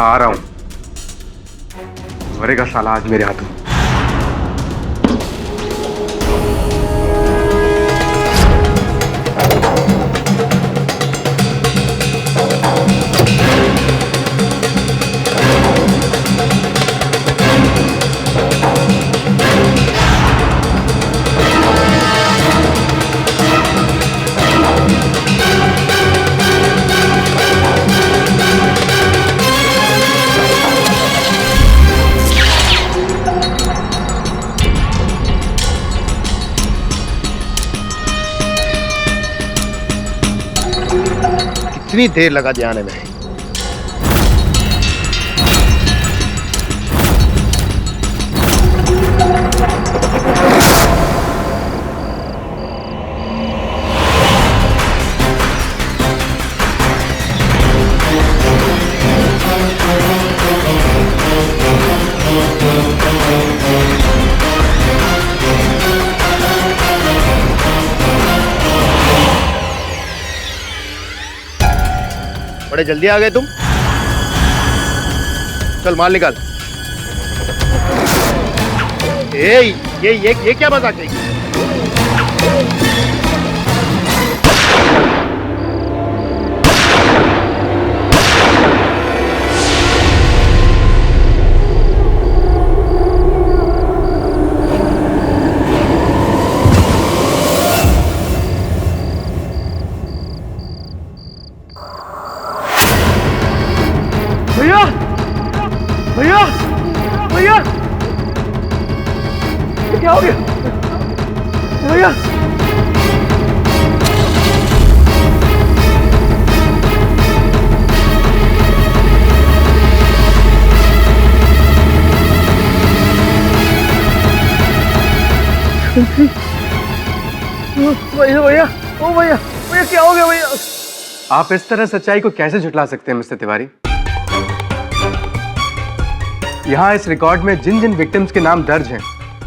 हाँ आ रहा हूँ, मरेगा साला आज मेरे हाथों। कितनी देर लगा दिया आने में। बड़े जल्दी आ गए तुम। चल माल निकाल। ये क्या मजाक है? भैया भैया भैया ये क्या हो गया भैया? भैया भैया ओ भैया भैया क्या हो गया भैया? आप इस तरह सच्चाई को कैसे झुठला सकते हैं मिस्टर तिवारी? यहाँ इस रिकॉर्ड में जिन जिन विक्टिम्स के नाम दर्ज हैं,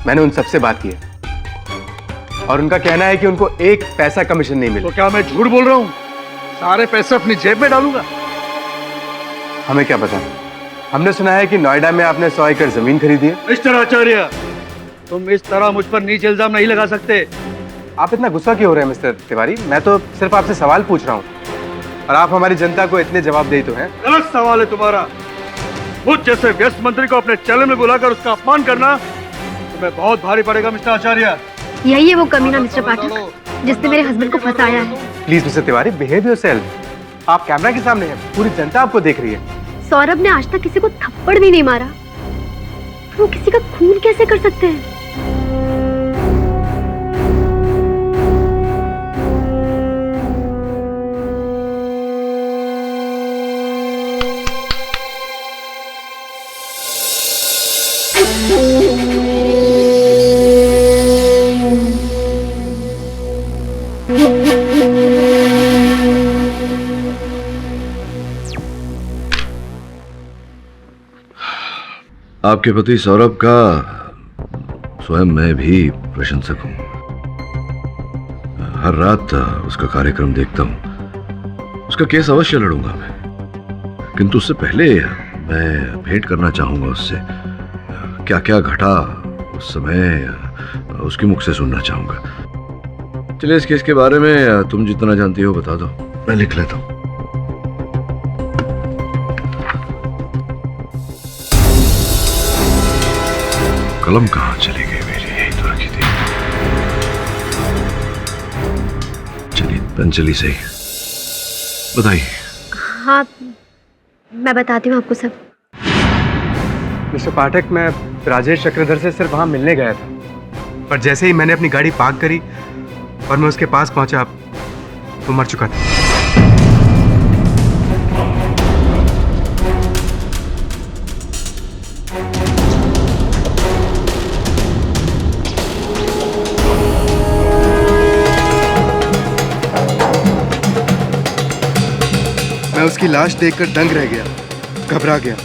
मैंने उन सबसे बात की है और उनका कहना है कि उनको एक पैसा कमीशन नहीं मिला। तो क्या मैं झूठ बोल रहा हूँ? सारे पैसे अपनी जेब में डालूंगा। हमें क्या पता, हमने सुना है कि नोएडा में आपने 100 एकड़ जमीन खरीदी है। मिस्टर आचार्य, तुम इस तरह मुझ पर नीचे इल्जाम नहीं लगा सकते। आप इतना गुस्सा क्यों हो रहे हैं मिस्टर तिवारी? मैं तो सिर्फ आपसे सवाल पूछ रहा हूँ और आप हमारी जनता को इतने जवाबदेही तो हैं। गलत सवाल है तुम्हारा। मुझ जैसे व्यस्त मंत्री को अपने चैनल में बुलाकर उसका अपमान करना तुम्हें बहुत भारी पड़ेगा मिस्टर आचार्य। यही है वो कमीना मिस्टर पाठक जिसने मेरे हस्बैंड को फंसाया है। Please mister Tiwari, behave yourself. आप कैमरा के सामने हैं, पूरी जनता आपको देख रही है। सौरभ ने आज तक किसी को थप्पड़ भी नहीं मारा, तो वो किसी का खून कैसे कर सकते हैं? आपके पति सौरभ का स्वयं मैं भी प्रशंसक हूं। हर रात उसका कार्यक्रम देखता हूं। उसका केस अवश्य लड़ूंगा मैं, किंतु उससे पहले मैं भेंट करना चाहूंगा उससे। क्या क्या घटा उस समय उसके मुख से सुनना चाहूंगा। चलिए, इस केस के बारे में तुम जितना जानती हो बता दो, मैं लिख लेता हूं। कलम कहाँ चली गई मेरी? यही तो रखी थी। चलिए, पेन चली सही। बताइए। हाँ, मैं बताती हूँ आपको सब। मिस्टर पाठक, मैं राजेश चक्रधर से सिर्फ वहां मिलने गया था, पर जैसे ही मैंने अपनी गाड़ी पार्क करी और मैं उसके पास पहुंचा, वो मर चुका था। मैं उसकी लाश देखकर दंग रह गया, घबरा गया।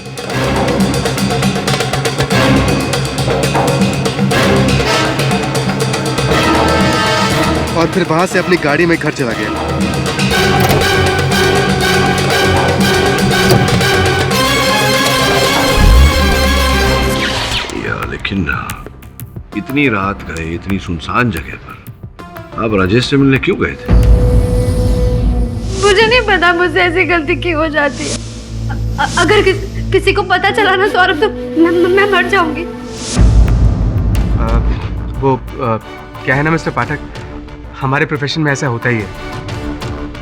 और फिर वहां से अपनी गाड़ी में घर चला गया। लेकिन इतनी रात गए इतनी सुनसान जगह पर, आप राजेश से मिलने क्यों गए थे? मुझे नहीं पता मुझसे ऐसी गलती क्यों हो जाती है। अगर किसी को पता चला ना सौरभ तो मैं मर जाऊंगी। क्या है ना मिस्टर पाठक, हमारे प्रोफेशन में ऐसा होता ही है।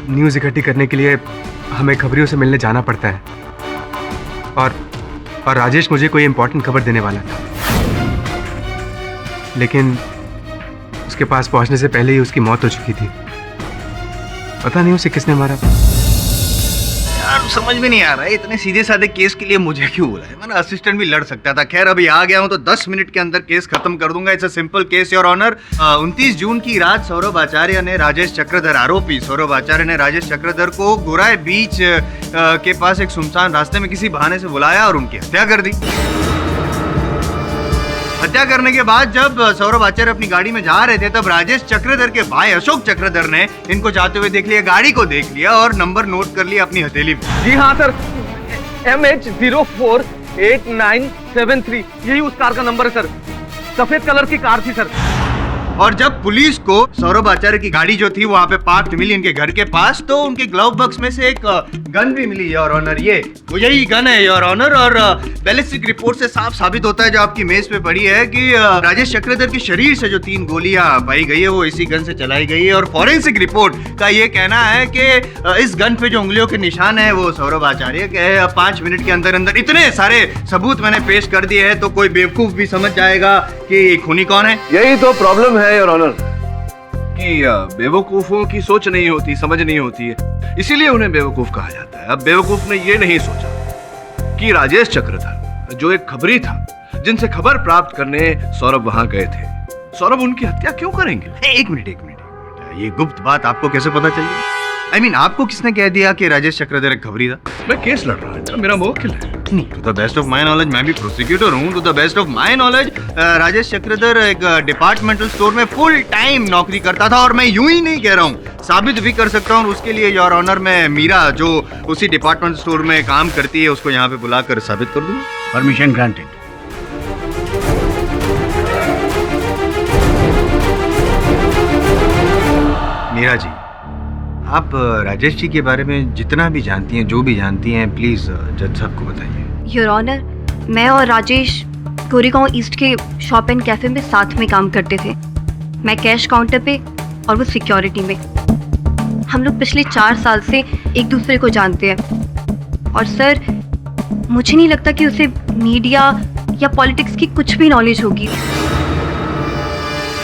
न्यूज़ इकट्ठी करने के लिए हमें खबरियों से मिलने जाना पड़ता है, और राजेश मुझे कोई इम्पोर्टेंट खबर देने वाला था, लेकिन उसके पास पहुंचने से पहले ही उसकी मौत हो चुकी थी। पता नहीं उसे किसने मारा। यार समझ में नहीं आ रहा है, इतने सीधे साधे केस के लिए मुझे क्यों बुलाया? मैंने असिस्टेंट भी लड़ सकता था। खैर अभी आ गया हूं तो 10 मिनट के अंदर केस खत्म कर दूंगा। It's a simple case your honour. 29 जून की रात सौरभ आचार्य ने राजेश चक्रधर, आरोपी सौरभ आचार्य ने राजेश चक्रधर को गोराई बीच के पास एक सुनसान रास्ते में किसी बहाने से बुलाया और उनकी हत्या कर दी। हत्या करने के बाद जब सौरभ आचार्य अपनी गाड़ी में जा रहे थे तब राजेश चक्रधर के भाई अशोक चक्रधर ने इनको जाते हुए देख लिया, गाड़ी को देख लिया और नंबर नोट कर लिया अपनी हथेली में। जी हाँ सर, MH048973 यही उस कार का नंबर है सर। सफेद कलर की कार थी सर। और जब पुलिस को सौरभ आचार्य की गाड़ी जो थी वहां पे पार्क मिली इनके घर के पास, तो उनके ग्लव बॉक्स में से एक गन भी मिली योर ऑनर। ये वो यही गन है योर ऑनर। और बैलिस्टिक रिपोर्ट से साफ साबित होता है, जो आपकी मेज पे पड़ी है, कि राजेश चक्रधर के शरीर से जो 3 गोलियां पाई गई है वो इसी गन से चलाई गई है। और फॉरेंसिक रिपोर्ट का ये कहना है कि इस गन पे जो उंगलियों के निशान है वो सौरभ आचार्य के है। 5 मिनट के अंदर अंदर इतने सारे सबूत मैंने पेश कर दिए हैं तो कोई बेवकूफ भी समझ जाएगा कि खूनी कौन है। यही तो प्रॉब्लम है योर ऑनर, कि बेवकूफों की सोच नहीं होती, समझ नहीं होती है, इसीलिए उन्हें बेवकूफ कहा जाता है। अब बेवकूफ ने ये नहीं सोचा कि राजेश चक्रधर जो एक खबरी था, जिनसे खबर प्राप्त करने सौरभ वहां गए थे, सौरभ उनकी हत्या क्यों करेंगे? एक मिनट ये गुप्त बात आपको कैसे पता चली? I mean, आपको किसने कह दिया कि राजेश चक्रधर एक खबरी था? मैं केस लड़ रहा हूँ, मेरा मुवक्किल है। नहीं, to the best of my knowledge, मैं भी प्रोसिक्यूटर हूँ। To the best of my knowledge Rajesh Chakradhar एक डिपार्टमेंटल स्टोर में फुल टाइम नौकरी करता था। और मैं यूं ही नहीं कह रहा हूँ, साबित भी कर सकता हूँ। उसके लिए योर ऑनर मैं मीरा, जो उसी डिपार्टमेंटल स्टोर में काम करती है, उसको यहाँ पे बुलाकर साबित कर दूँ। Permission granted. मीरा जी, आप राजेश जी के बारे में जितना भी जानती हैं, जो भी जानती हैं, प्लीज जज साहब को बताइए। योर ऑनर, मैं और राजेश गोरेगांव ईस्ट के शॉप एंड कैफे में साथ में काम करते थे। मैं कैश काउंटर पे और वो सिक्योरिटी में। हम लोग पिछले 4 साल से एक दूसरे को जानते हैं। और सर, मुझे नहीं लगता कि उसे मीडिया या पॉलिटिक्स की कुछ भी नॉलेज होगी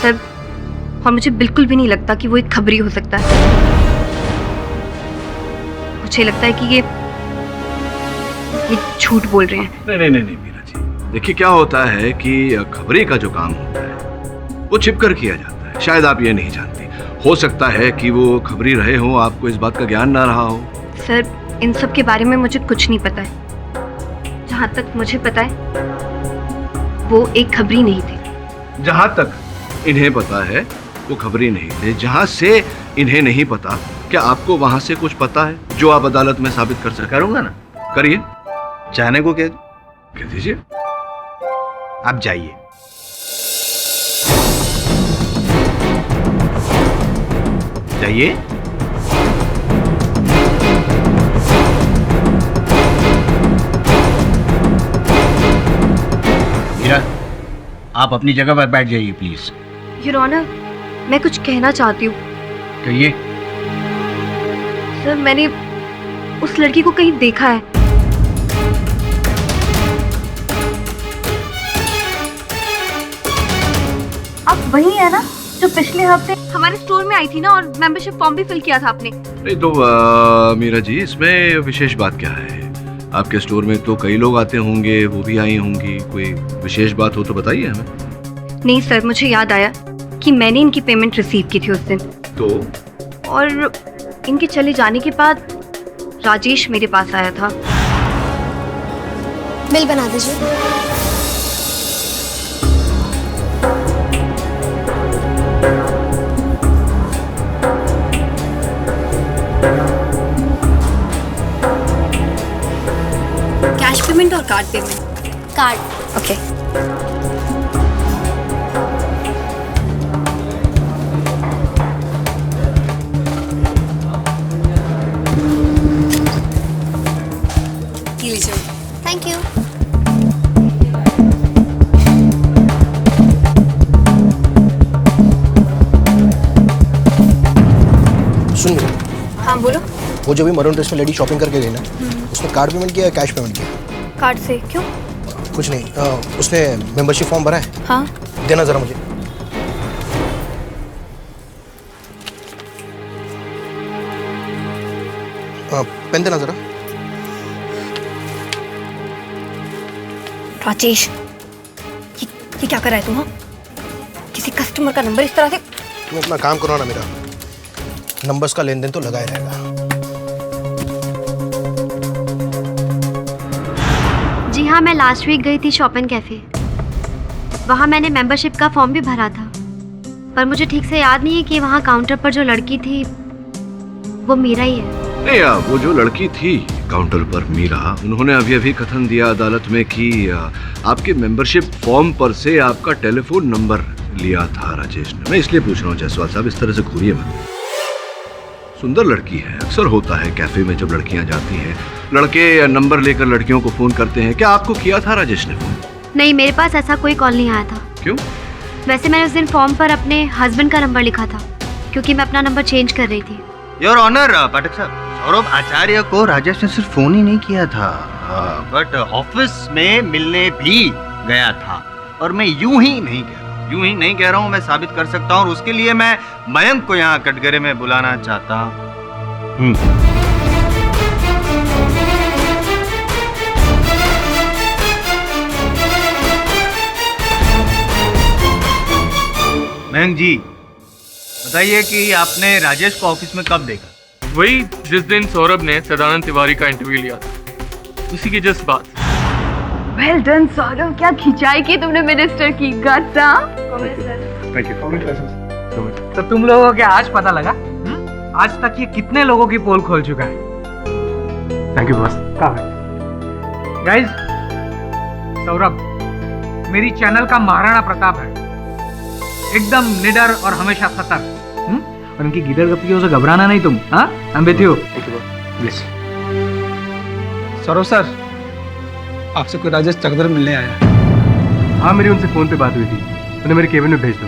सर। और मुझे बिल्कुल भी नहीं लगता कि वो एक खबरी हो सकता है। मुझे लगता है कि ये झूठ बोल रहे हैं। नहीं मीरा जी, देखिए क्या होता है कि खबरी का जो काम होता है वो छिपकर किया जाता है। शायद आप ये नहीं जानती, हो सकता है कि वो खबरी रहे हो, आपको इस बात का ज्ञान ना रहा हो। सर, इन सब के बारे में मुझे कुछ नहीं पता है। जहाँ तक मुझे पता है वो एक खबरी नहीं थे। जहां तक इन्हें पता है वो खबरी नहीं थे। जहां से इन्हें नहीं पता, क्या आपको वहां से कुछ पता है जो आप अदालत में साबित कर सकते? करूंगा ना। करिए। चाहने को कह दीजिए। आप जाइए। जाइए। मीरा, आप अपनी जगह पर बैठ जाइए प्लीज। योर ऑनर, मैं कुछ कहना चाहती हूँ। कहिए। सर, मैंने उस लड़की को कहीं देखा है। आप वही है ना जो पिछले हफ्ते हमारे स्टोर में आई थी ना, और मेंबरशिप फॉर्म भी फिल किया था आपने? नहीं तो मीरा जी, इसमें विशेष बात क्या है? आपके स्टोर में तो कई लोग आते होंगे, वो भी आई होंगी। कोई विशेष बात हो तो बताइए हमें। नहीं सर, मुझे याद आया कि मैंने इनकी पेमेंट रिसीव की थी उस दिन। तो और इनके चले जाने के बाद राजेश मेरे पास आया था। बिल बना दीजिए। कैश पेमेंट और कार्ड पेमेंट? कार्ड। ओके। हाँ बोलो। वो जो भी मरून ड्रेस में लेडी शॉपिंग करके गई ना, उसने कार्ड पेमेंट किया या कैश पेमेंट किया? कार्ड से। क्यों? कुछ नहीं, उसने मेंबरशिप फॉर्म भरा है? हाँ। देना जरा मुझे। पेन देना जरा। राजेश, ये क्या कर रहा है तू? हाँ, किसी कस्टमर का नंबर इस तरह से। तुम अपना काम करो ना, मेरा नंबर्स का लेन देन तो लगा ही रहेगा। जी हाँ, मैं लास्ट वीक गई थी शॉपिंग कैफे। वहाँ मैंने मेंबरशिप का फॉर्म भी भरा था, पर मुझे ठीक से याद नहीं है कि वहाँ काउंटर पर जो लड़की थी वो मीरा ही है। नहीं यार, वो जो लड़की थी काउंटर पर मीरा, उन्होंने अभी अभी कथन दिया अदालत में कि आपके मेंबरशिप फॉर्म पर से आपका टेलीफोन नंबर लिया था राजेश ने। मैं इसलिए पूछ रहा हूँ जायसवाल साहब, इस तरह से घूरिए मत। सुंदर लड़की है, अक्सर होता है कैफे में जब लड़कियां जाती हैं, लड़के नंबर लेकर लड़कियों को फोन करते हैं। क्या आपको किया था राजेश ने फोन? नहीं, मेरे पास ऐसा कोई कॉल नहीं आया था। क्यों? वैसे मैंने उस दिन फॉर्म पर अपने हस्बैंड का नंबर लिखा था, क्योंकि मैं अपना नंबर चेंज कर रही थी। योर ऑनर पाठक साहब, सौरभ आचार्य को राजेश ने सिर्फ फोन ही नहीं किया था, बट ऑफिस में मिलने भी गया था। और मैं यूं ही नहीं कह रहा हूं, मैं साबित कर सकता हूं, और उसके लिए मैं मयंक को यहाँ कटघरे में बुलाना चाहता हूं। मयंक जी, बताइए कि आपने राजेश को ऑफिस में कब देखा? वही जिस दिन सौरभ ने सदानंद तिवारी का इंटरव्यू लिया था, उसी की जस्ट बात। वेल डन सौरभ, क्या खिंचाई की तुमने मिनिस्टर की। गट्स। Thank you. तो तुम लोगों को क्या आज पता लगा? आज तक ये कितने लोगों की पोल खोल चुका है? Thank you boss. Guys, Saurabh मेरी चैनल का महाराणा प्रताप है, एकदम निडर और हमेशा सतर्क। और उनकी गिदड़ गप्पियों से घबराना नहीं तुम। हाँ, हम with you. Thank you boss. Saurabh sir, आपसे कोई राजेश चक्रधर मिलने आया। हाँ, मेरी उनसे फोन पे बात हुई थी, उन्हें मेरे केबिन में भेज दो।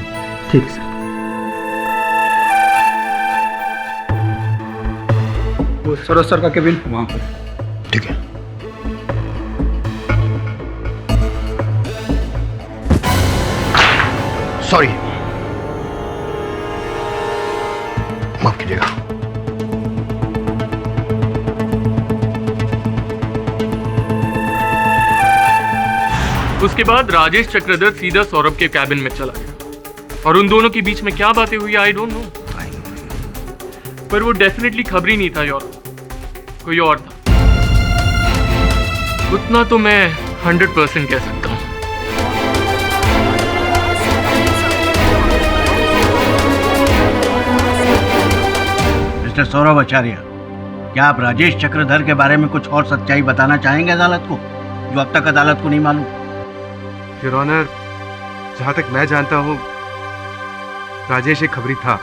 ठीक सर। वो सौरभ सर का केबिन वहाँ पर। ठीक है। सॉरी, माफ कीजिएगा। उसके बाद राजेश चक्रधर सीधा सौरभ के कैबिन में चला गया, और उन दोनों के बीच में क्या बातें हुई आई डोंट नो, पर वो डेफिनेटली खबरी नहीं था यार, कोई और था। उतना तो मैं 100% कह सकता हूँ। मिस्टर सौरभ आचार्य, क्या आप राजेश चक्रधर के बारे में कुछ और सच्चाई बताना चाहेंगे अदालत को, जो अब तक अदालत को नहीं मालूम? योर ऑनर, जहाँ तक मैं जानता हूँ राजेश एक खबरी था।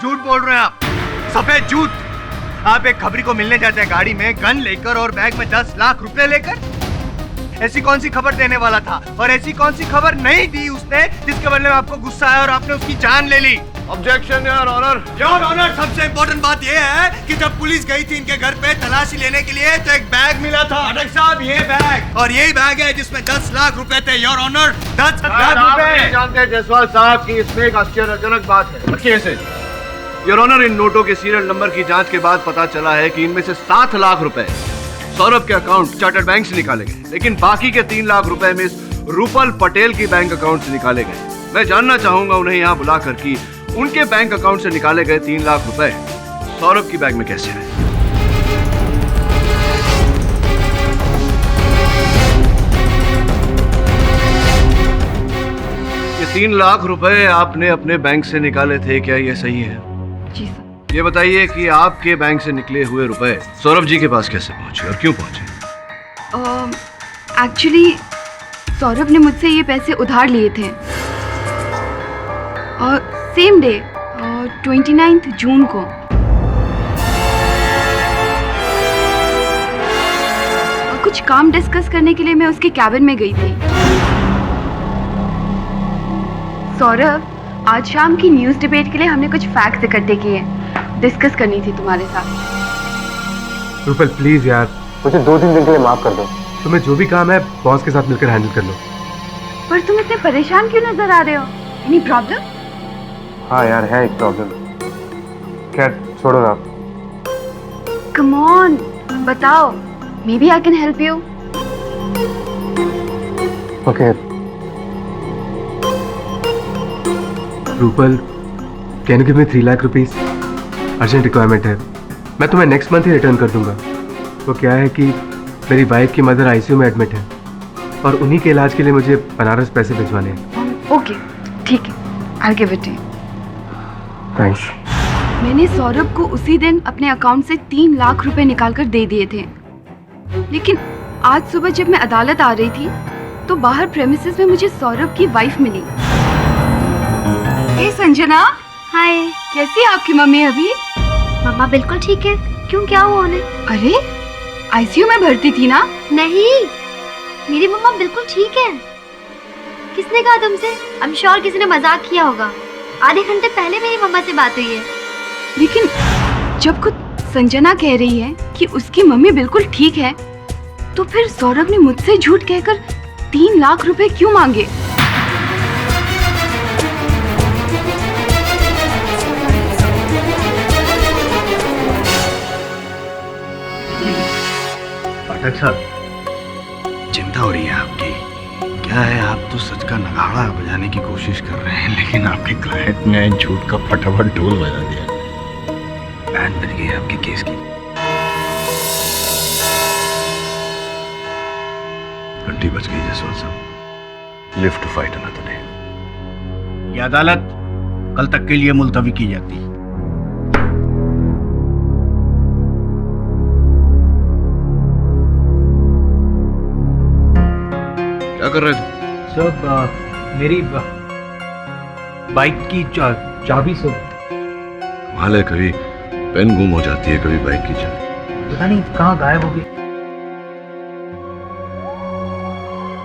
झूठ बोल रहे हैं आप, सफेद झूठ। आप एक खबरी को मिलने जाते हैं गाड़ी में गन लेकर और बैग में 10 लाख रुपए लेकर। ऐसी कौन सी खबर देने वाला था, और ऐसी कौन सी खबर नहीं दी उसने जिसके बदले में आपको गुस्सा आया और आपने उसकी जान ले ली? Objection your honour. Your honour, सबसे इम्पोर्टेंट बात यह है कि जब पुलिस गई थी इनके घर पे तलाशी लेने के लिए, तो एक बैग मिला था। पाठक साहब, ये बैग, और यही बैग है जिसमें 10 लाख रुपए थे। योर ऑनर, 10 लाख रुपए। जानते हैं जायसवाल साहब की इसमें एक आश्चर्यजनक बात है। कैसे? योर ऑनर, इन नोटों के सीरियल नंबर की जांच के बाद पता चला है कि इनमें से 7 लाख रुपए सौरभ के अकाउंट चार्टर्ड बैंक से निकाले गए, लेकिन बाकी के 3 लाख रुपए मिस रूपल पटेल की बैंक अकाउंट से निकाले गए। मैं जानना चाहूंगा उन्हें यहाँ बुलाकर कि उनके बैंक अकाउंट से निकाले गए 3 लाख रुपए सौरभ की बैग में कैसे आए। ये 3 लाख रुपए आपने अपने बैंक से निकाले थे, क्या ये सही है? जी सर। ये बताइए कि आपके बैंक से निकले हुए रुपए सौरभ जी के पास कैसे पहुंचे और क्यों पहुंचे? एक्चुअली सौरभ ने मुझसे ये पैसे उधार लिए थे, और सेम डे 29 जून को कुछ काम डिस्कस करने के लिए मैं उसके कैबिन में गई थी। सौरभ, आज शाम की न्यूज़ डिबेट के लिए हमने कुछ फैक्ट्स इकट्ठे किए। डिस्कस करनी थी तुम्हारे साथ। रूपल प्लीज यार, मुझे 2-3 दिन के लिए माफ कर दो। तुम्हें जो भी काम है बॉस के साथ मिलकर हैंडल कर लो। पर तुम इतने परेशान क्यों नजर आ रहे हो? Any problem? हाँ यार, है एक प्रॉब्लम। खैर छोड़ो ना। कम ऑन, बताओ, maybe I can help you. Okay Rupal, can you give me 3 lakh rupees? Urgent requirement है। मैं तुम्हें नेक्स्ट मंथ ही रिटर्न कर दूंगा। वो क्या है कि मेरी वाइफ की मदर आईसीयू में एडमिट है और उन्हीं के इलाज के लिए मुझे बनारस पैसे भिजवाने हैं। ओके, ठीक है, I give it to you. Thanks. मैंने सौरभ को उसी दिन अपने अकाउंट से 3 लाख रुपए निकालकर दे दिए थे, लेकिन आज सुबह जब मैं अदालत आ रही थी तो बाहर प्रेमिसेस में मुझे सौरभ की वाइफ मिली। हे संजना, हाय। कैसी है आपकी मम्मी अभी? मम्मा बिल्कुल ठीक है। क्यों, क्या हुआ उन्हें? अरे आईसीयू में भर्ती थी ना? नहीं, मेरी मम्मा बिल्कुल ठीक है। किसने कहा तुमसे? आई एम श्योर किसी ने मजाक किया होगा। आधे घंटे पहले मेरी मम्मा से बात हुई है। लेकिन जब खुद संजना कह रही है कि उसकी मम्मी बिल्कुल ठीक है, तो फिर सौरभ ने मुझसे झूठ कहकर 3 लाख रुपए क्यों मांगे? पाठक साहब, चिंता हो रही है आपकी। क्या है, आप तो सच का नगाड़ा बजाने की कोशिश कर रहे हैं, लेकिन आपके क्लाइंट ने झूठ का फटाफट ढोल बजा दिया। बैंड बज गई आपके केस की। घंटी बज गई जसवंत साहब। Live to fight another day. ये अदालत कल तक के लिए मुलतवी की जाती है। क्या कर रहे थे? सर मेरी बाइक की चाबी सो कमाल है, कभी पेन गुम हो जाती है, कभी बाइक की चाबी। पता नहीं कहाँ गायब हो गई।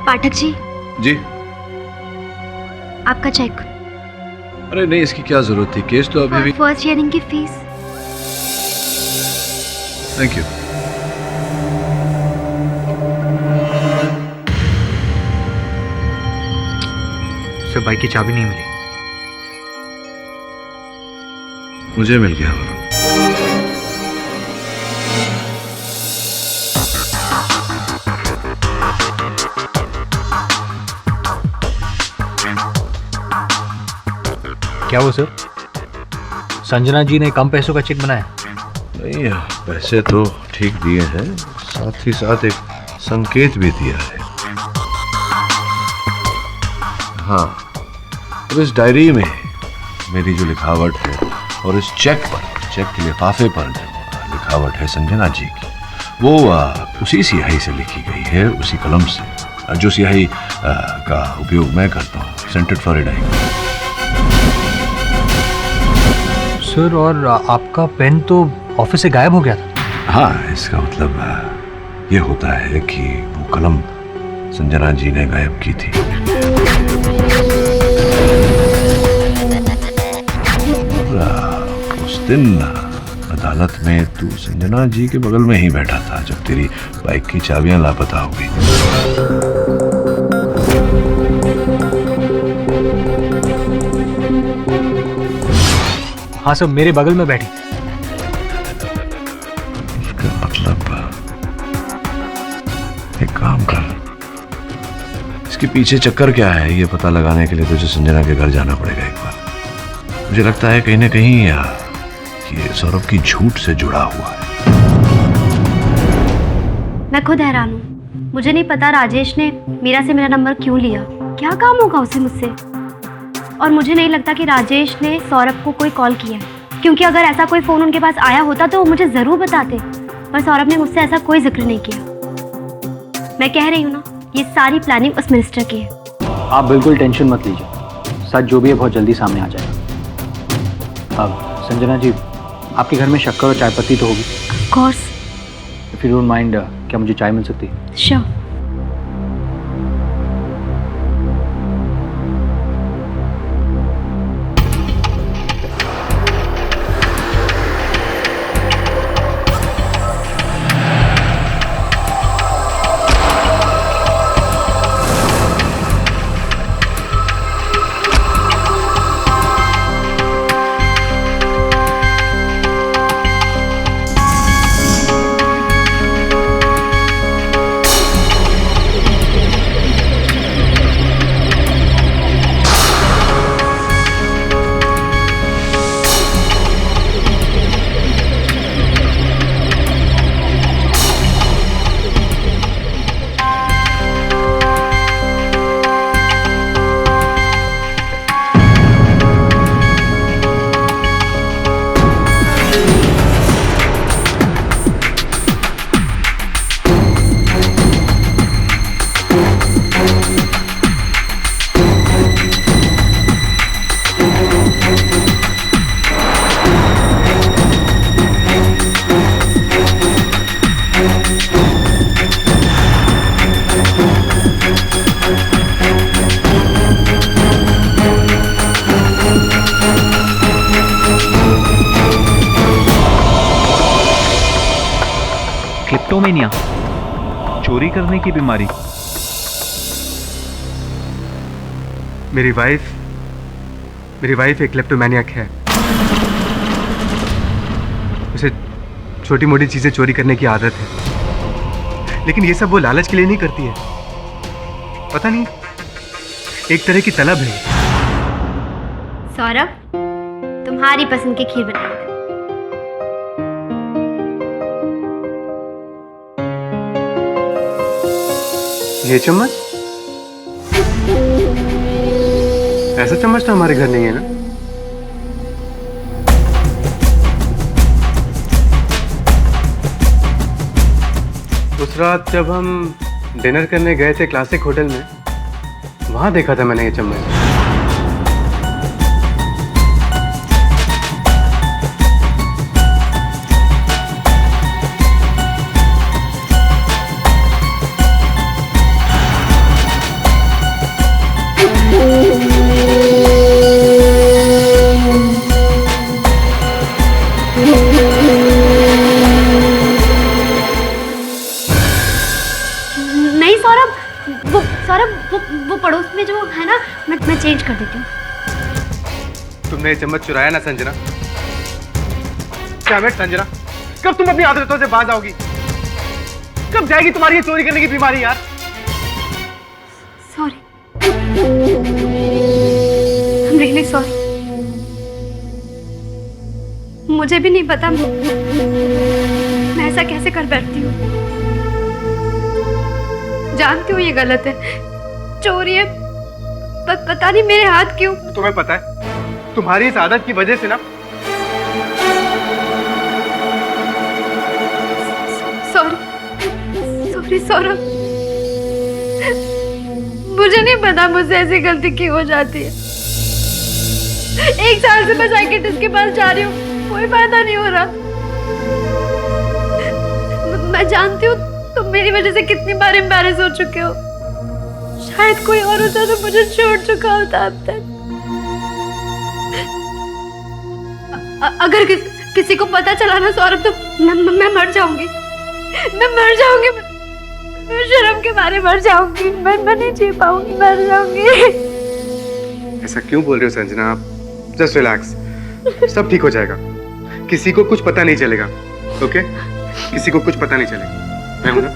पाठक जी, जी। आपका चेक। अरे नहीं, इसकी क्या जरूरत थी, केस तो अभी भी। फर्स्ट हियरिंग की fees. Thank you. Sir bike की चाबी नहीं मिली। मुझे मिल गया। क्या वो सर, संजना जी ने कम पैसों का चेक बनाया? नहीं, पैसे तो ठीक दिए हैं, साथ ही साथ एक संकेत भी दिया है। हाँ, तो इस डायरी में मेरी जो लिखावट है और इस चेक के लिफाफे पर जो लिखावट है संजना जी की, वो उसी स्याही से लिखी गई है, उसी कलम से, जो स्याही का उपयोग मैं करता हूँ, सेंटेड फ्लोरिडाइन। सर, और आपका पेन तो ऑफिस से गायब हो गया था। हाँ, इसका मतलब ये होता है कि वो कलम संजना जी ने गायब की थी। उस दिन अदालत में तू संजना जी के बगल में ही बैठा था जब तेरी बाइक की चाबियां लापता हो गई। हाँ सर, मेरे बगल में बैठी। इसका मतलब एक काम कर, इसके पीछे चक्कर क्या है ये पता लगाने के लिए तुझे संजना के घर जाना पड़ेगा एक बार। मुझे लगता है कहीं ना कहीं ये सौरभ की झूठ से जुड़ा हुआ है। मैं खुद हैरान हूँ, मुझे नहीं पता राजेश ने मीरा से मेरा नंबर क्यों लिया। क्या काम होगा उसे मुझसे? और मुझे नहीं लगता कि राजेश ने सौरभ को कोई कॉल किया, क्योंकि अगर ऐसा कोई फ़ोन उनके पास आया होता तो वो मुझे ज़रूर बताते, पर सौरभ ने मुझसे ऐसा कोई जिक्र नहीं किया। मैं कह रही हूँ ना, ये सारी प्लानिंग उस मिनिस्टर की है। आप बिल्कुल टेंशन मत लीजिए, सच जो भी है बहुत जल्दी सामने आ जाएगा। अब संजना जी, आपके घर में शक्कर और चाय पत्ती तो होगी? Of course. If you don't mind, क्या मुझे चाय मिल सकती है? श्योर। क्लेप्टोमेनिया, चोरी करने की बीमारी। मेरी वाइफ एक क्लेप्टोमैनियक है। उसे छोटी मोटी चीजें चोरी करने की आदत है, लेकिन ये सब वो लालच के लिए नहीं करती है। पता नहीं, एक तरह की तलब है। सौरभ, तुम्हारी पसंद की खीर बनाई। ये चम्मच? ऐसा चम्मच तो हमारे घर नहीं है ना। उस रात जब हम डिनर करने गए थे क्लासिक होटल में, वहां देखा था मैंने ये चम्मच। नहीं सौरभ, वो पड़ोस में जो है ना, मैं चेंज कर देती हूँ। तुमने ये चम्मच चुराया ना संजना? क्या संजना, कब तुम अपनी आदतों से बाज आओगी? कब जाएगी तुम्हारी ये चोरी करने की बीमारी यार? Sorry, really sorry. मुझे भी नहीं पता मैं ऐसा कैसे कर बैठती हूँ। जानती हूँ ये गलत है, चोरी है, पता नहीं मेरे हाथ क्यों। तुम्हें पता है, तुम्हारी इस आदत की वजह से ना। सॉरी सौरभ, मुझे नहीं पता मुझसे ऐसी गलती क्यों हो जाती है। 1 साल से मैं साइकियाट्रिस्ट के पास जा रही हूँ, कोई फायदा नहीं हो रहा। मैं जानती हूँ तुम मेरी वजह से कितनी बार एम्बैरेस हो चुके हो। शायद कोई और होता तो मुझे छोड़ चुका होता अब तक। अगर किसी को पता चला ना सौरभ, तो मैं मर जाऊंगी। मैं मर जाऊंगी, मैं शर्म के मारे मर जाऊंगी। मैं नहीं जी पाऊंगी, मर जाऊंगी। ऐसा क्यों बोल रहे हो संजना? आप जस्ट रिलैक्स, सब ठीक हो जाएगा। किसी को कुछ पता नहीं चलेगा, ओके? किसी को कुछ पता नहीं चलेगा। मैं हूं ना,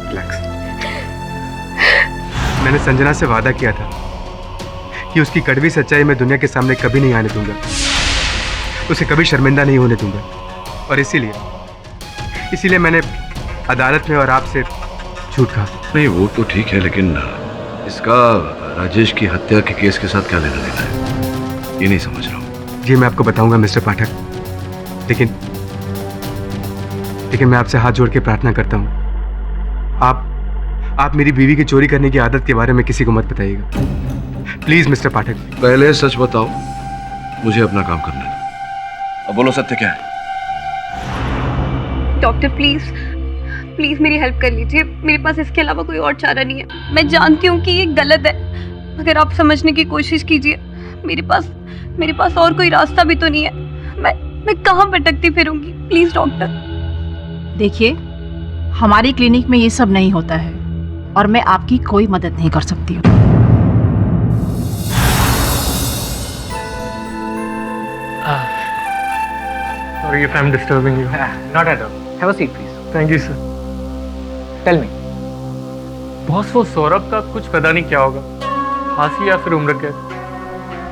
रिलैक्स। मैंने संजना से वादा किया था कि उसकी कड़वी सच्चाई मैं दुनिया के सामने कभी नहीं आने दूंगा, उसे कभी शर्मिंदा नहीं होने दूंगा। और इसीलिए मैंने अदालत में और आपसे झूठ कहा। नहीं, वो तो ठीक है, लेकिन इसका राजेश की हत्या के केस के साथ क्या लेना देना है, ये नहीं समझ रहा हूँ। जी मैं आपको बताऊंगा मिस्टर पाठक, लेकिन मैं आपसे हाथ जोड़ के प्रार्थना करता हूँ, आप मेरी बीवी की चोरी करने की आदत के बारे में किसी को मत बताइएगा, प्लीज मिस्टर पाठक। पहले सच बताओ, मुझे अपना काम करने दो। अब बोलो, सत्य क्या है? डॉक्टर प्लीज मेरी हेल्प कर लीजिए। मेरे पास इसके अलावा कोई और चारा नहीं है। मैं जानती हूँ कि ये गलत है, मगर आप समझने की कोशिश कीजिए। मेरे पास और कोई रास्ता भी तो नहीं है। मैं कहाँ भटकती फिरूंगी? Please doctor. देखिए, हमारी क्लिनिक में ये सब नहीं होता है और मैं आपकी कोई मदद नहीं कर सकती हूँ। Sorry if I'm disturbing you. Not at all. Have a seat, please. Thank you, sir. Tell me. Boss, वो सौरभ का कुछ पता नहीं क्या होगा, फांसी या फिर उम्र कैद।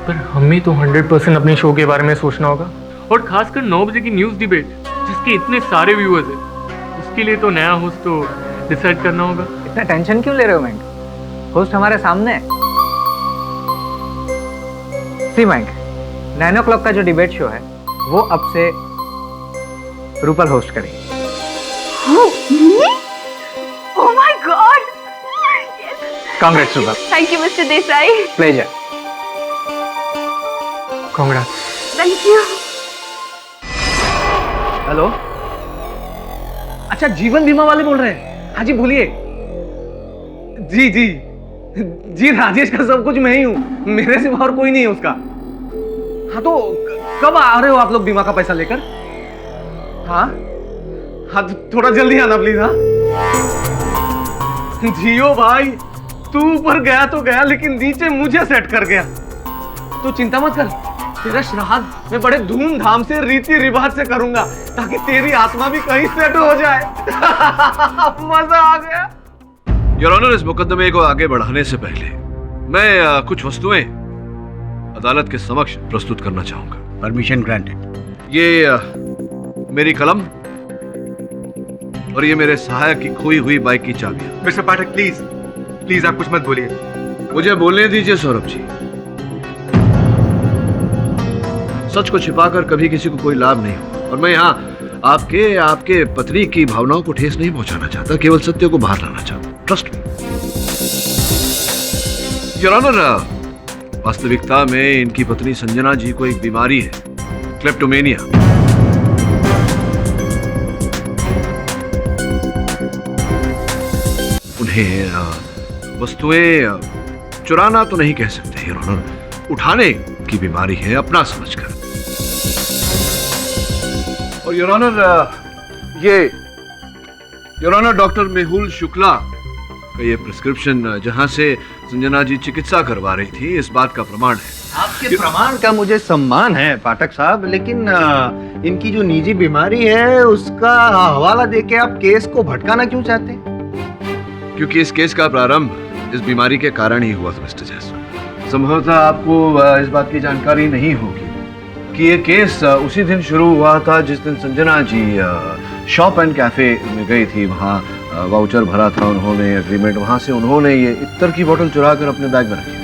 पर हमें तो 100% अपने शो के बारे में सोचना होगा, और खासकर 9 बजे की न्यूज़ डिबेट जिसके इतने सारे व्यूअर्स हैं, उसके लिए तो नया होस्ट तो डिसाइड करना होगा। इतना टेंशन क्यों ले रहे हो मैंक? होस्ट हमारे सामने है। सी मैंक, 9 o'clock का जो डिबेट शो है वो अब से रूपल होस्ट करेगी। Oh my God! Congrats, Rupal. Thank you, Mr. Desai. Pleasure. Congrats. Thank you. Hello, अच्छा जीवन बीमा वाले बोल रहे हैं? हाँ जी, बोलिए। जी राजेश का सब कुछ मैं ही हूँ, मेरे सिवा और कोई नहीं है उसका। हाँ तो कब आ रहे हो आप लोग बीमा का पैसा लेकर? हाँ थोड़ा जल्दी आना प्लीज। हाँ जियो भाई, तू ऊपर गया तो गया लेकिन नीचे मुझे सेट कर गया। तो चिंता मत कर, तेरा श्राद्ध मैं बड़े धूमधाम से रीति रिवाज से करूंगा ताकि तेरी आत्मा भी कहीं सेट हो जाए। मजा आ गया। योर ऑनर, इस मुकदमे को आगे बढ़ाने से पहले मैं कुछ वस्तुएं अदालत के समक्ष प्रस्तुत करना चाहूंगा। Permission granted. ये मेरी कलम और ये मेरे सहायक की खोई हुई बाइक की चाबियां। मिस्टर पाठक प्लीज प्लीज आप कुछ मत बोलिए। मुझे बोलने दीजिए सौरभ जी। सच को छिपाकर कभी किसी को कोई लाभ नहीं हो, और मैं यहाँ आपके पत्नी की भावनाओं को ठेस नहीं पहुंचाना चाहता, केवल सत्य को बाहर लाना चाहता। ट्रस्ट मी योर ऑनर, वास्तविकता में इनकी पत्नी संजना जी को एक बीमारी है, क्लेप्टोमेनिया। उन्हें वस्तुएं चुराना तो नहीं कह सकते योर ऑनर, उठाने की बीमारी है अपना समझकर। और your honour doctor Mehul Shukla का ये प्रिस्क्रिप्शन जहां से संजना जी चिकित्सा करवा रही थी, इस बात का प्रमाण है। आपके प्रमाण का मुझे सम्मान है पाठक साहब, लेकिन इनकी जो निजी बीमारी है उसका हवाला देके आप केस को भटकाना क्यों चाहते हैं? क्योंकि इस केस का प्रारंभ इस बीमारी के कारण ही हुआ था मिस्टर जायसवाल। संभवतः आपको इस बात की जानकारी नहीं होगी कि ये केस उसी दिन शुरू हुआ था जिस दिन Sanjana ji shop and cafe में गई थी। वहाँ वाउचर भरा था उन्होंने, एग्रीमेंट, वहाँ से उन्होंने ये इत्तर की बोतल चुरा कर अपने बैग में रखी थी।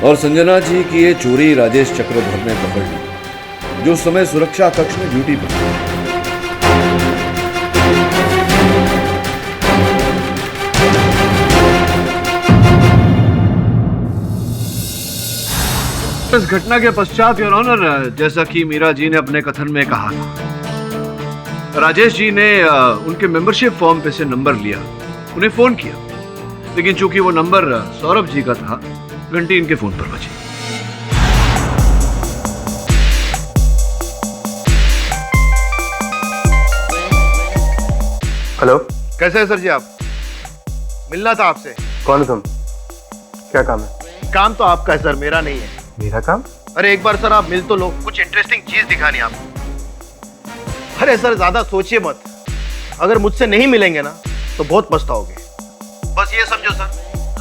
और संजना जी की ये चोरी राजेश चक्रधर ने पकड़ ली, जो उस समय सुरक्षा कक्ष में ड्यूटी पर था। इस घटना के पश्चात योर ऑनर, जैसा कि मीरा जी ने अपने कथन में कहा था, राजेश जी ने उनके मेंबरशिप फॉर्म पे से नंबर लिया, उन्हें फोन किया, लेकिन चूंकि वो नंबर सौरभ जी का था, घंटी इनके फोन पर बजी। हेलो, कैसे हैं सर जी आप? मिलना था आपसे। कौन हो तुम? क्या काम है? काम तो आपका है सर, मेरा नहीं है। मेरा काम? अरे एक बार सर आप मिल तो लो, कुछ इंटरेस्टिंग चीज दिखानी आपको। अरे सर ज्यादा सोचिए मत, अगर मुझसे नहीं मिलेंगे ना तो बहुत पछताओगे। बस ये समझो सर,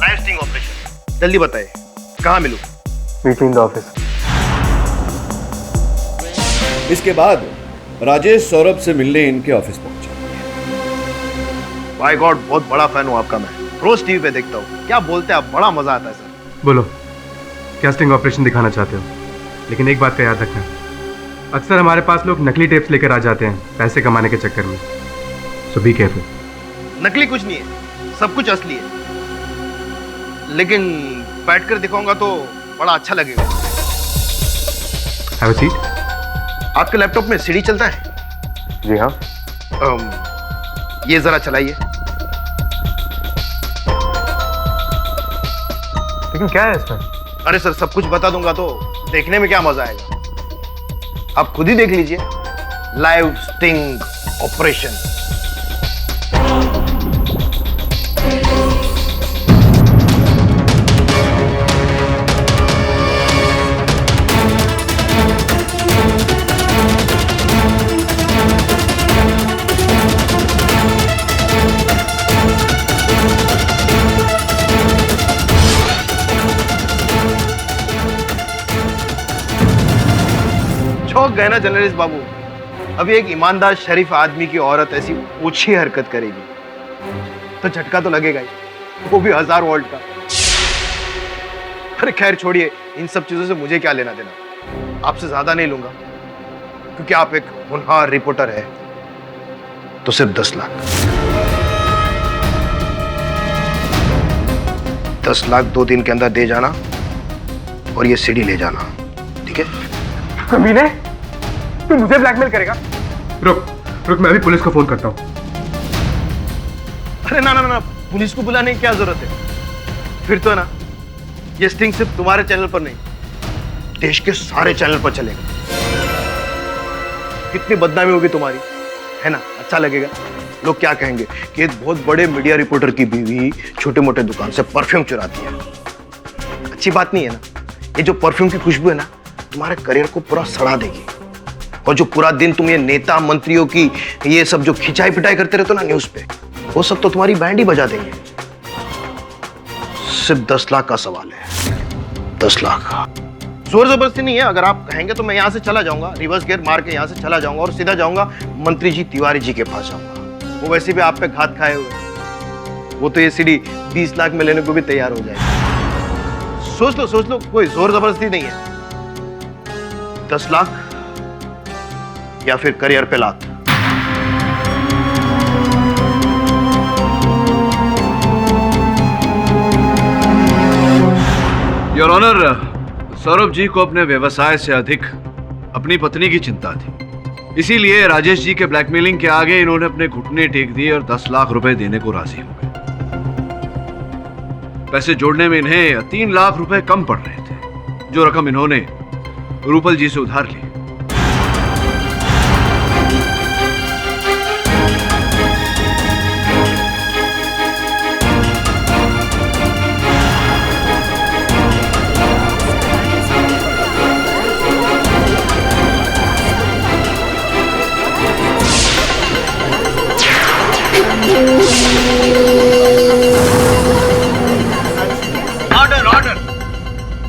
लाइफ स्टिंग ऑपरेशन। जल्दी बताइए कहाँ मिलूं? Meet me in the office. इसके बाद राजेश सौरभ से मिलने इनके ऑफिस पहुंचा। बाय गॉड, बहुत बड़ा फैन हूँ आपका मैं, रोज टीवी पे देखता हूँ। क्या बोलते हैं आप, बड़ा मजा आता है सर। बोलो, क्या स्टिंग ऑपरेशन दिखाना चाहते हो? लेकिन एक बात का याद रखना, अक्सर हमारे पास लोग नकली टेप्स लेकर आ जाते हैं पैसे कमाने के चक्कर में, सो बी केयरफुल। नकली कुछ नहीं है, सब कुछ असली है, लेकिन बैठकर दिखाऊंगा तो बड़ा अच्छा लगेगा। Have a seat. आपके लैपटॉप में सीडी चलता है? जी हाँ। ये जरा चलाइए। लेकिन क्या है इसमें? अरे सर सब कुछ बता दूंगा तो देखने में क्या मजा आएगा, आप खुद ही देख लीजिए। Live sting operation. चौंक गए ना जर्नलिस्ट बाबू? अभी एक ईमानदार शरीफ आदमी की औरत ऐसी ऊंची हरकत करेगी तो झटका तो लगेगा ही, वो भी 1000 वोल्ट का। अरे खैर छोड़िए, इन सब चीजों से मुझे क्या लेना देना, आपसे ज्यादा नहीं लूंगा, क्योंकि आप एक होनहार रिपोर्टर है। तो सिर्फ 10 लाख। 10 लाख 2 दिन के अंदर दे जाना और ये सीडी ले जाना, ठीक है? कमीने, तू मुझे ब्लैकमेल करेगा? रुक रुक, मैं अभी पुलिस को फोन करता हूँ। अरे ना ना ना, पुलिस को बुलाने की क्या जरूरत है? फिर तो ना ये स्टिंग सिर्फ तुम्हारे चैनल पर नहीं, देश के सारे चैनल पर चलेगा। कितनी बदनामी होगी तुम्हारी, है ना? अच्छा लगेगा? लोग क्या कहेंगे कि एक बहुत बड़े मीडिया रिपोर्टर की बीवी छोटे मोटे दुकान से परफ्यूम चुराती है। अच्छी बात नहीं है ना? ये जो परफ्यूम की खुशबू है ना, तुम्हारे करियर को पूरा सड़ा देगी। और जो पूरा दिन तुम ये नेता मंत्रियों की ये सब जो खिंचाई पिटाई करते रहते हो ना न्यूज पे, वो सब तो तुम्हारी बैंड ही बजा देंगे। सिर्फ 10 लाख का सवाल है, 10 लाख। जोर जबरदस्ती नहीं है, अगर आप कहेंगे तो मैं यहाँ से चला जाऊंगा, रिवर्स गियर मार के यहाँ से चला जाऊंगा और सीधा जाऊंगा मंत्री जी तिवारी जी के पास जाऊंगा। वो वैसे भी आप पे घात खाए हुए, वो तो ये सीडी 20 लाख में लेने को भी तैयार हो जाएगी। सोच लो, कोई जोर जबरदस्ती नहीं है। 10 लाख या फिर करियर पे लात। योर ऑनर, सौरभ जी को अपने व्यवसाय से अधिक अपनी पत्नी की चिंता थी, इसीलिए राजेश जी के ब्लैकमेलिंग के आगे इन्होंने अपने घुटने टेक दिए और 10 लाख रुपए देने को राजी हो गए। पैसे जोड़ने में इन्हें 3 लाख रुपए कम पड़ रहे थे, जो रकम इन्होंने रूपल जी से उधार ली।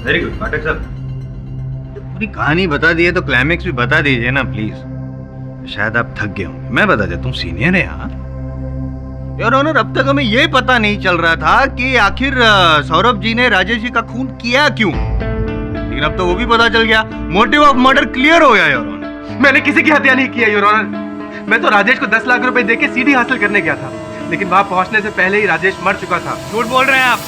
वेरी गुड पाठक साहब, पूरी कहानी बता दी है तो क्लाइमेक्स भी बता दीजिए ना प्लीज। शायद आप थक गए होंगे, मैं बता देता हूँ, सीनियर है यहाँ। योर ऑनर, अब तक हमें ये पता नहीं चल रहा था कि आखिर सौरभ जी ने राजेश जी का खून किया क्यों, लेकिन अब तो वो भी पता चल गया। मोटिव ऑफ मर्डर क्लियर हो गया योर ऑनर। मैंने किसी की हत्या नहीं की है योर ऑनर। मैं तो राजेश को 10 लाख रुपए देके सीडी हासिल करने गया था, लेकिन वहां पहुंचने से पहले ही राजेश मर चुका था। झूठ बोल रहे हैं आप।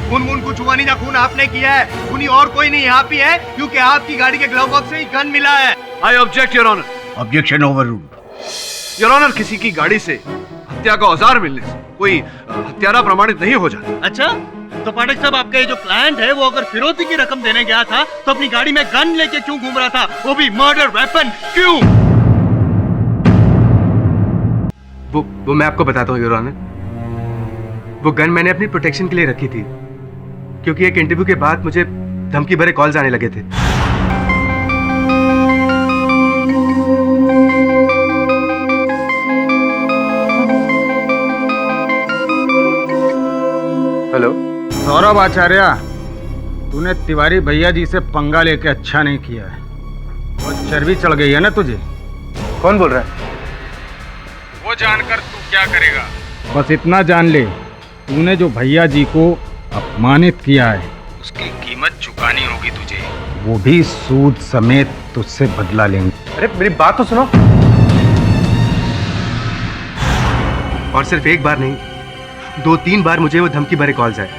खून कुछ हुआ नहीं, खून आपने किया है, खूनी और कोई नहीं, आप ही है, क्योंकि आपकी गाड़ी के ग्लव बॉक्स से ही गन मिला है। I object your honour. Objection overruled. Your honour, किसी की गाड़ी से हत्या का औजार मिलने से कोई हत्यारा प्रमाणित नहीं हो जाता। अच्छा, तो पाठक साहब, आपका ये जो क्लाइंट है वो अगर फिरौती की रकम देने गया था तो अपनी गाड़ी में गन लेके क्यों घूम रहा था, वो भी मर्डर वेपन, क्यों? वो मैं आपको बताता हूँ योर ऑनर। वो गन मैंने अपनी प्रोटेक्शन के लिए रखी थी, क्योंकि एक इंटरव्यू के बाद मुझे धमकी भरे कॉल्स आने लगे थे। हेलो सौरभ आचार्य, तूने तिवारी भैया जी से पंगा लेके अच्छा नहीं किया है, और चर्बी चढ़ गई है ना तुझे। कौन बोल रहा है? वो जानकर तू क्या करेगा? बस इतना जान ले, तूने जो भैया जी को अपमानित किया है उसकी कीमत चुकानी होगी तुझे, वो भी सूद समेत तुझसे बदला लेंगे। अरे मेरी बात तो सुनो। और सिर्फ एक बार नहीं, 2-3 बार मुझे वो धमकी भरे कॉल्स आए।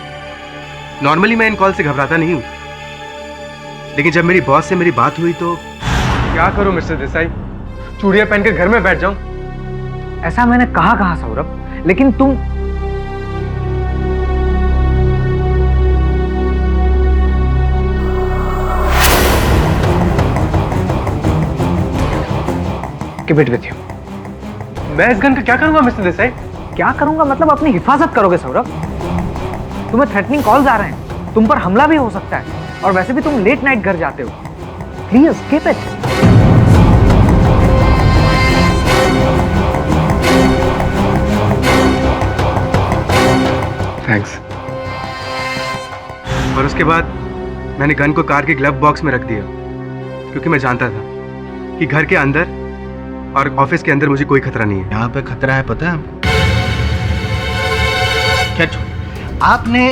नॉर्मली मैं इन कॉल से घबराता नहीं हूँ, लेकिन जब मेरी बॉस से मेरी बात हुई तो क्या करूं मिस्टर देसाई? चूड़ियां पहनकर घर में बैठ जाऊं? ऐसा मैंने कहा सौरभ, लेकिन तुम Keep it with you. मैं इस गन का क्या करूंगा मिस्टर देसाई? क्या करूंगा मतलब अपनी हिफाजत करोगे सौरभ? तुम्हें थ्रेटनिंग कॉल्स आ रहे हैं, तुम पर हमला भी हो सकता है, और वैसे भी तुम लेट नाइट घर जाते हो। Please keep it. थैंक्स। और उसके बाद मैंने गन को कार के ग्लव बॉक्स में रख दिया, क्योंकि मैं जानता था कि घर के अंदर और ऑफिस के अंदर मुझे कोई खतरा नहीं है। यहाँ पे खतरा है, पता है हमको? क्या आपने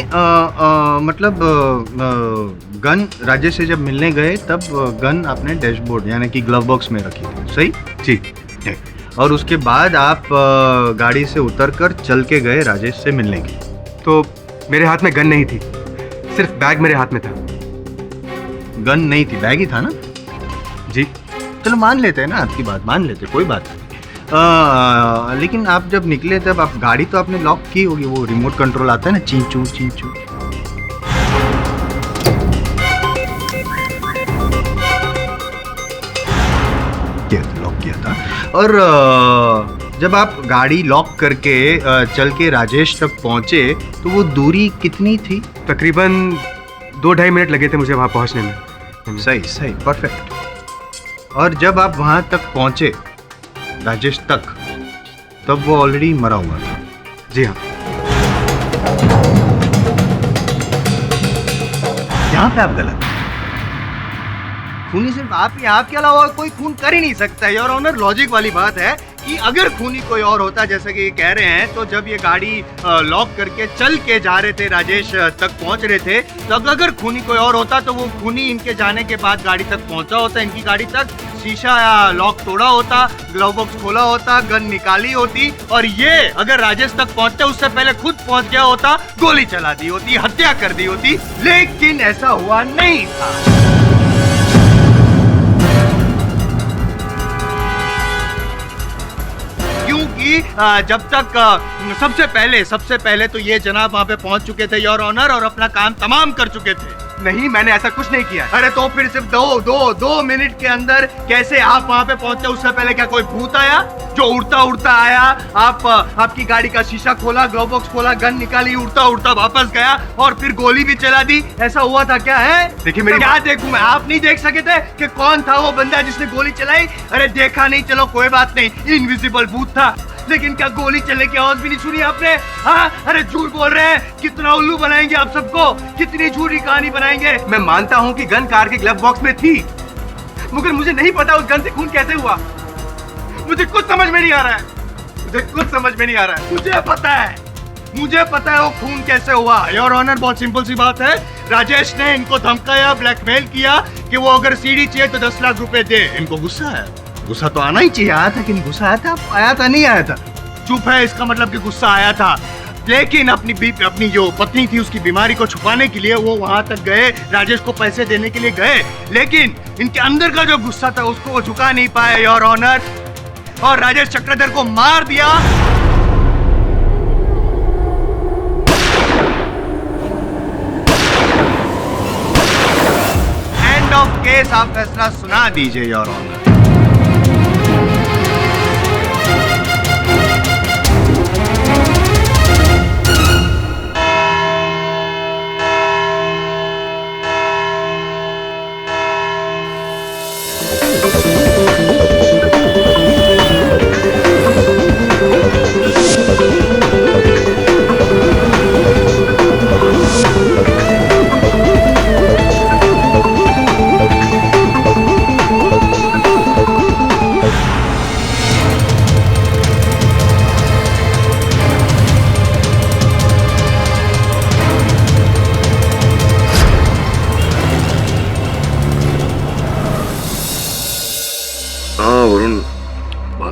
मतलब गन राजेश से जब मिलने गए तब गन आपने डैशबोर्ड यानी कि ग्लव बॉक्स में रखी थी, सही? जी। और उसके बाद आप गाड़ी से उतरकर चल के गए राजेश से मिलने के लिए। तो मेरे हाथ में गन नहीं थी, सिर्फ बैग मेरे हाथ में था। गन नहीं थी, बैग ही था ना? जी। चलो मान लेते हैं ना, आपकी बात मान लेते, कोई बात नहीं। लेकिन आप जब निकले तब आप गाड़ी तो आपने लॉक की होगी, वो रिमोट कंट्रोल आता है ना, चींचू चींचू। लॉक किया था। और जब आप गाड़ी लॉक करके चल के राजेश तक पहुंचे तो वो दूरी कितनी थी? तकरीबन 2-2.5 मिनट लगे थे मुझे वहां पहुंचने में। सही सही, परफेक्ट। और जब आप वहां तक पहुंचे राजेश तक, तब वो ऑलरेडी मरा हुआ था। जी हाँ। यहाँ पे आप गलत, खूनी सिर्फ आप ही, आपके अलावा कोई खून कर ही नहीं सकता है। योर ऑनर, लॉजिक वाली बात है कि अगर खूनी कोई और होता, जैसे कि ये कह रहे हैं, तो जब ये गाड़ी लॉक करके चल के जा रहे थे, राजेश तक पहुंच रहे थे, तो अगर खूनी कोई और होता तो वो खूनी इनके जाने के बाद गाड़ी तक पहुंचा होता, इनकी गाड़ी तक, शीशा या लॉक तोड़ा होता, ग्लव बॉक्स खोला होता, गन निकाली होती, और ये अगर राजेश तक पहुंचते उससे पहले खुद पहुंच गया होता, गोली चला दी होती, हत्या कर दी होती। लेकिन ऐसा हुआ नहीं था। क्योंकि जब तक सबसे पहले तो ये जनाब वहां पे पहुंच चुके थे योर ऑनर, और अपना काम तमाम कर चुके थे। नहीं, मैंने ऐसा कुछ नहीं किया। अरे तो फिर सिर्फ दो मिनट के अंदर कैसे आप वहां पे पहुंचे? उससे पहले क्या कोई भूत आया जो उड़ता उड़ता आया, आपकी गाड़ी का शीशा खोला, ग्लव बॉक्स खोला, गन निकाली, उड़ता उड़ता वापस गया और फिर गोली भी चला दी? ऐसा हुआ था क्या? है देखिए मेरी क्या देखूं मैं? आप नहीं देख सके थे कि कौन था वो बंदा जिसने गोली चलाई? अरे देखा नहीं, चलो कोई बात नहीं, इनविजिबल भूत था, लेकिन क्या गोली चलने की आवाज भी नहीं सुनी आपने? हाँ, अरे झूठ बोल रहे हैं, कितना उल्लू बनाएंगे आप सबको, कितनी झूठी कहानी बनाएंगे। मैं मानता हूँ कि गन कार के ग्लव बॉक्स में थी, मगर मुझे नहीं पता उस गन से खून कैसे हुआ। मुझे कुछ समझ में नहीं आ रहा है, मुझे पता है वो खून कैसे हुआ। योर ऑनर, बहुत सिंपल सी बात है, राजेश ने इनको धमकाया, ब्लैकमेल किया कि वो अगर सीडी चाहिए तो 10 लाख रुपए दे। इनको गुस्सा है, गुस्सा तो आना ही चाहिए। आया था कि नहीं गुस्सा? आया था नहीं आया था? चुप है, इसका मतलब कि गुस्सा आया था। लेकिन अपनी जो पत्नी थी उसकी बीमारी को छुपाने के लिए वो वहां तक गए, राजेश को पैसे देने के लिए गए, लेकिन इनके अंदर का जो गुस्सा था उसको वो झुका नहीं पाए योर ऑनर, और राजेश चक्रधर को मार दिया। End of case. आप फैसला सुना दीजिए योर ऑनर।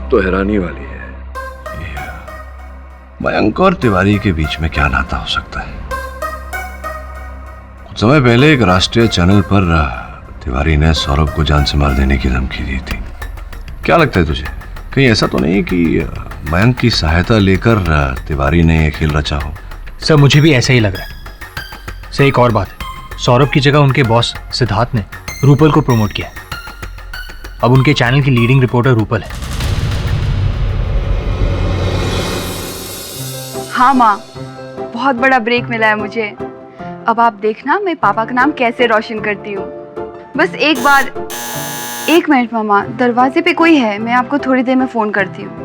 तो हैरानी वाली है, मयंक और तिवारी के बीच में क्या नाता हो सकता है? कुछ समय पहले एक राष्ट्रीय चैनल पर तिवारी ने सौरभ को जान से मार देने की धमकी दी थी। क्या लगता है तुझे, कहीं ऐसा तो नहीं कि मयंक की सहायता लेकर तिवारी ने यह खेल रचा हो? सर, मुझे भी ऐसा ही लग रहा है। सर, एक और बात है, सौरभ की जगह उनके बॉस सिद्धार्थ ने रूपल को प्रमोट किया। अब उनके चैनल की लीडिंग रिपोर्टर रूपल है। हाँ माँ, बहुत बड़ा ब्रेक मिला है मुझे। अब आप देखना मैं पापा का नाम कैसे रोशन करती हूँ। बस एक बार, 1 मिनट मामा, दरवाजे पे कोई है, मैं आपको थोड़ी देर में फोन करती हूँ।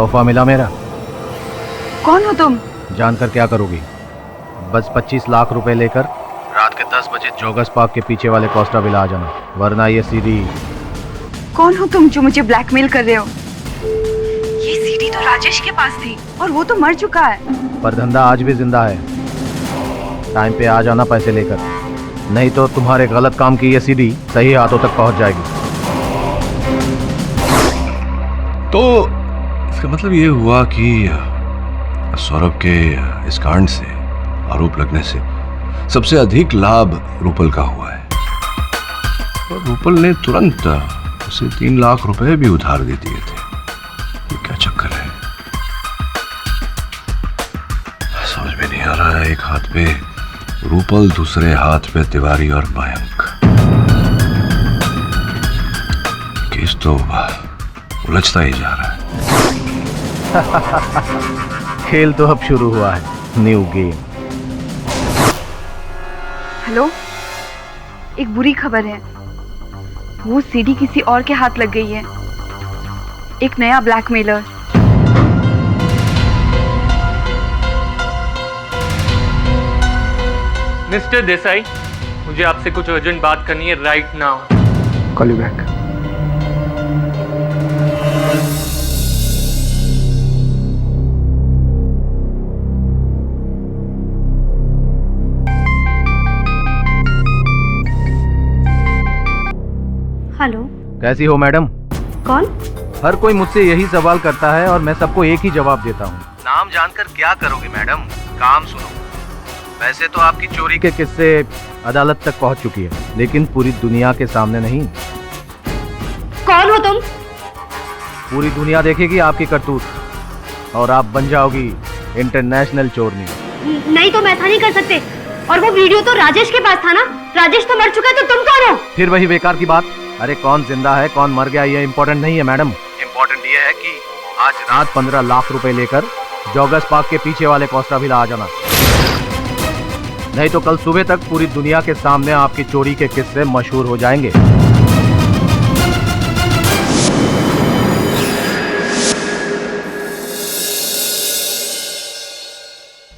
तोहफा मिला मेरा। कौन हो तुम? जानकर क्या करोगी? बस 25 लाख रुपए लेकर रात के 10 बजे जोगस पार्क के पीछे वाले कोस्टा विला आ जाना, वरना ये सीडी। कौन हो तुम जो मुझे ब्लैकमेल कर रहे हो? ये सीडी तो राजेश के पास थी और वो तो मर चुका है। पर धंधा आज भी जिंदा है। टाइम पे आ जाना पैसे लेकर, नहीं तो तुम्हारे गलत काम की ये सीडी सही हाथों तक पहुंच जाएगी। तो इसका मतलब ये हुआ कि सौरभ के इस कांड से, आरोप लगने से सबसे अधिक लाभ रूपल का हुआ है और रूपल ने तुरंत उसे 3 लाख रुपए भी उधार दे दिए थे। ये क्या चक्कर है, समझ में नहीं आ रहा है। एक हाथ पे रूपल, दूसरे हाथ पे तिवारी और मयंक। केस तो उलझता ही जा रहा है। खेल तो अब शुरू हुआ है, न्यू गेम। हेलो, एक बुरी खबर है। वो सीडी किसी और के हाथ लग गई है। एक नया ब्लैकमेलर। मिस्टर देसाई, मुझे आपसे कुछ अर्जेंट बात करनी है right now. Call you back. Hello, कैसी हो मैडम? कौन? हर कोई मुझसे यही सवाल करता है और मैं सबको एक ही जवाब देता हूँ। नाम जानकर क्या करोगे मैडम? काम सुनो। वैसे तो आपकी चोरी के किस्से अदालत तक पहुँच चुकी है, लेकिन पूरी दुनिया के सामने नहीं। कौन हो तुम? पूरी दुनिया देखेगी आपकी करतूत और आप बन जाओगी इंटरनेशनल चोरनी। नहीं तो मैं ऐसा नहीं कर सकते। और वो वीडियो तो राजेश के पास था ना? राजेश तो मर चुका है, तो तुम कौन हो? फिर वही बेकार की बात। अरे कौन जिंदा है कौन मर गया ये इम्पोर्टेंट नहीं है मैडम। इम्पोर्टेंट ये है कि आज रात 15 लाख रुपए लेकर जोगस पार्क के पीछे वाले कोस्टा विला आ जाना, नहीं तो कल सुबह तक पूरी दुनिया के सामने आपकी चोरी के किस्से मशहूर हो जाएंगे।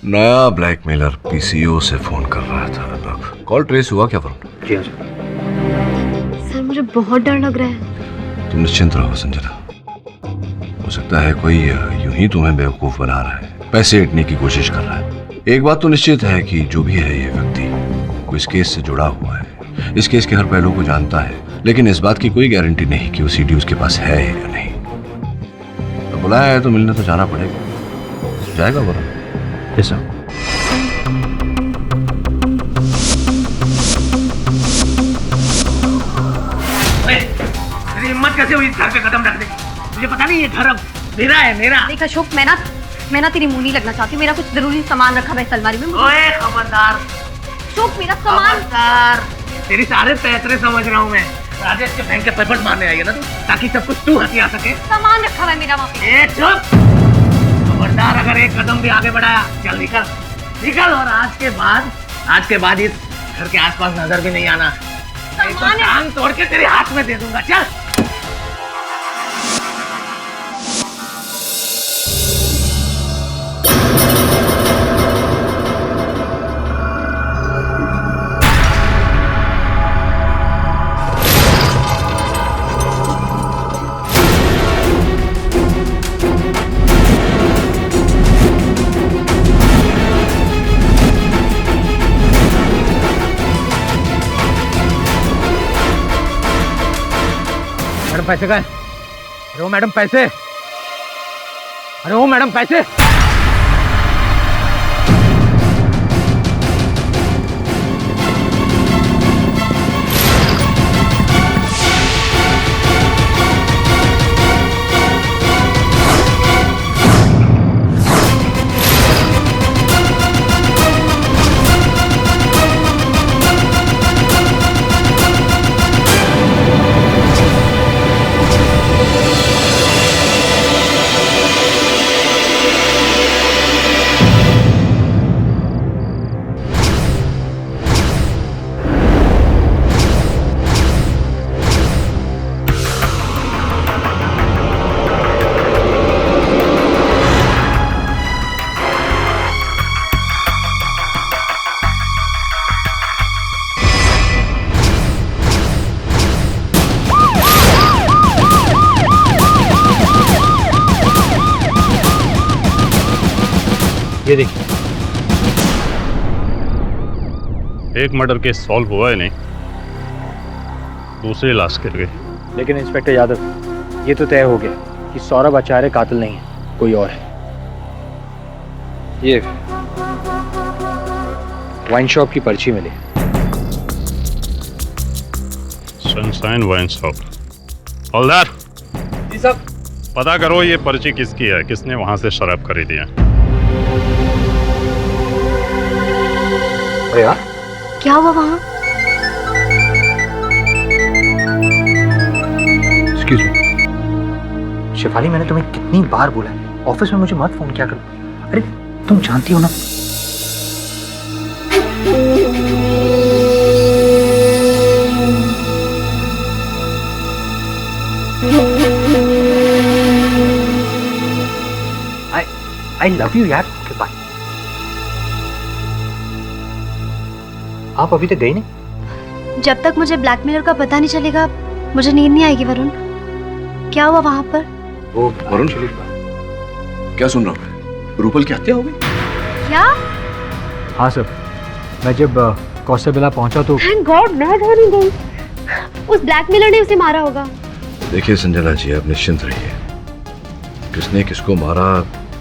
नया ब्लैकमेलर पीसीओ से फोन कर रहा था। कॉल ट्रेस हुआ क्या वरुण? जी हाँ सर। सर मुझे बहुत डर लग रहा है। तुम निश्चिंत रहो संजना, हो सकता है कोई यूं ही तुम्हें बेवकूफ बना रहा है, पैसे ऐंठने की कोशिश कर रहा है। एक बात तो निश्चित है कि जो भी है ये व्यक्ति वो इस केस से जुड़ा हुआ है, इस केस के हर पहलू को जानता है, लेकिन इस बात की कोई गारंटी नहीं कि वो सीडी उसके पास है या नहीं। तो बुलाया है तो मिलने तो जाना पड़ेगा। जाएगा वरुण? Yes sir. तेरी हिम्मत कैसे हुई इस घर पे कदम रखने की? मुझे पता नहीं ये घर अब मेरा है, मेरा। देख अशोक, मैं ना तेरी मुंह नहीं लगना चाहती। मेरा कुछ जरूरी सामान रखा है अलमारी में। ओए खबरदार अशोक, मेरा सामान। खबरदार, तेरी सारे पैतरे समझ रहा हूँ मैं। राजेश के बैंक के पेपर मारने आई है ना तू, ताकि सब कुछ तू हथिया सके। सामान रखा है मेरा वहाँ पे। ए चुप, खबरदार अगर एक कदम भी आगे बढ़ाया, चल निकल निकल। और आज के बाद इस घर के आसपास नजर भी नहीं आना, नहीं तो टांग तोड़ के तेरे हाथ में दे दूंगा। चल। पैसे का? अरे वो मैडम पैसे, अरे वो मैडम पैसे। ये देखिए। एक मर्डर केस सॉल्व हुआ है नहीं, दूसरी लाश गिर गई। लेकिन इंस्पेक्टर यादव, ये तो तय हो गया कि सौरभ आचार्य कातिल नहीं है, कोई और है। ये वाइन शॉप की पर्ची मिली। Sunshine wine shop. हवलदार जी साहब। पता करो ये पर्ची किसकी है, किसने वहां से शराब खरीदी है। अरे यार, क्या हुआ वहाँ? एक्सक्यूज मी शेफाली, मैंने तुम्हें कितनी बार बोला है ऑफिस में मुझे मत फोन किया करो। अरे तुम जानती हो ना। आई लव यू यार। Okay bye. आप अभी तक गई नहीं? जब तक मुझे ब्लैकमेलर का पता नहीं चलेगा मुझे नींद नहीं आएगी। वरुण, क्या हुआ वहाँ पर? वो वरुण, क्या सुन रहा हूँ मैं? रूपल की हत्या हो गई? क्या? हाँ सर, मैं जब कौशबिला पहुंचा तो थैंक गॉड मैं घर नहीं गई। उस ब्लैकमेलर ने उसे मारा होगा। देखिए संजना जी, आप निश्चिंत रहिए। किसने किसको मारा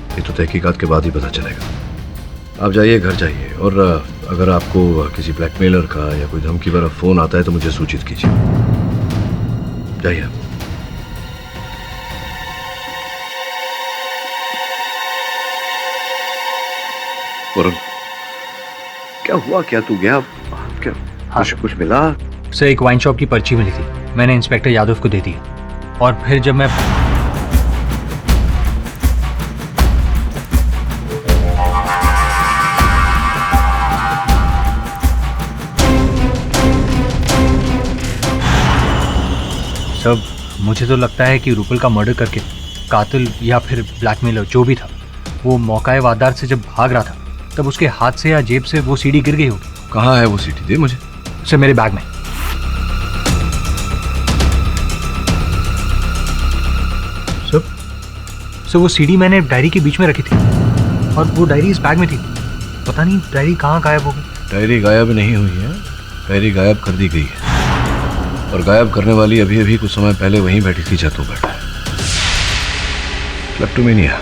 ये तो तहकीकात के बाद ही पता चलेगा। आप जाइए, घर जाइए, और अगर आपको किसी ब्लैकमेलर का या कोई धमकी भरा फोन आता है तो मुझे सूचित कीजिए। जाइए आप। वरुण, क्या हुआ? क्या तू गया? क्या कुछ मिला? सर, एक वाइन शॉप की पर्ची मिली थी, मैंने इंस्पेक्टर यादव को दे दी। और फिर जब मैं सब, मुझे तो लगता है कि रूपल का मर्डर करके कातिल या फिर ब्लैकमेलर जो भी था, वो मौकाए वारदात से जब भाग रहा था तब उसके हाथ से या जेब से वो सीडी गिर गई होगी। कहाँ है वो सीडी? दे मुझे। सर, मेरे बैग में। सर वो सीडी मैंने डायरी के बीच में रखी थी और वो डायरी इस बैग में थी। पता नहीं डायरी कहाँ गायब हो गई। डायरी गायब नहीं हुई है, डायरी गायब कर दी गई है, और गायब करने वाली अभी अभी कुछ समय पहले वहीं बैठी थी जहाँ तू बैठा है। क्लेप्टोमेनिया।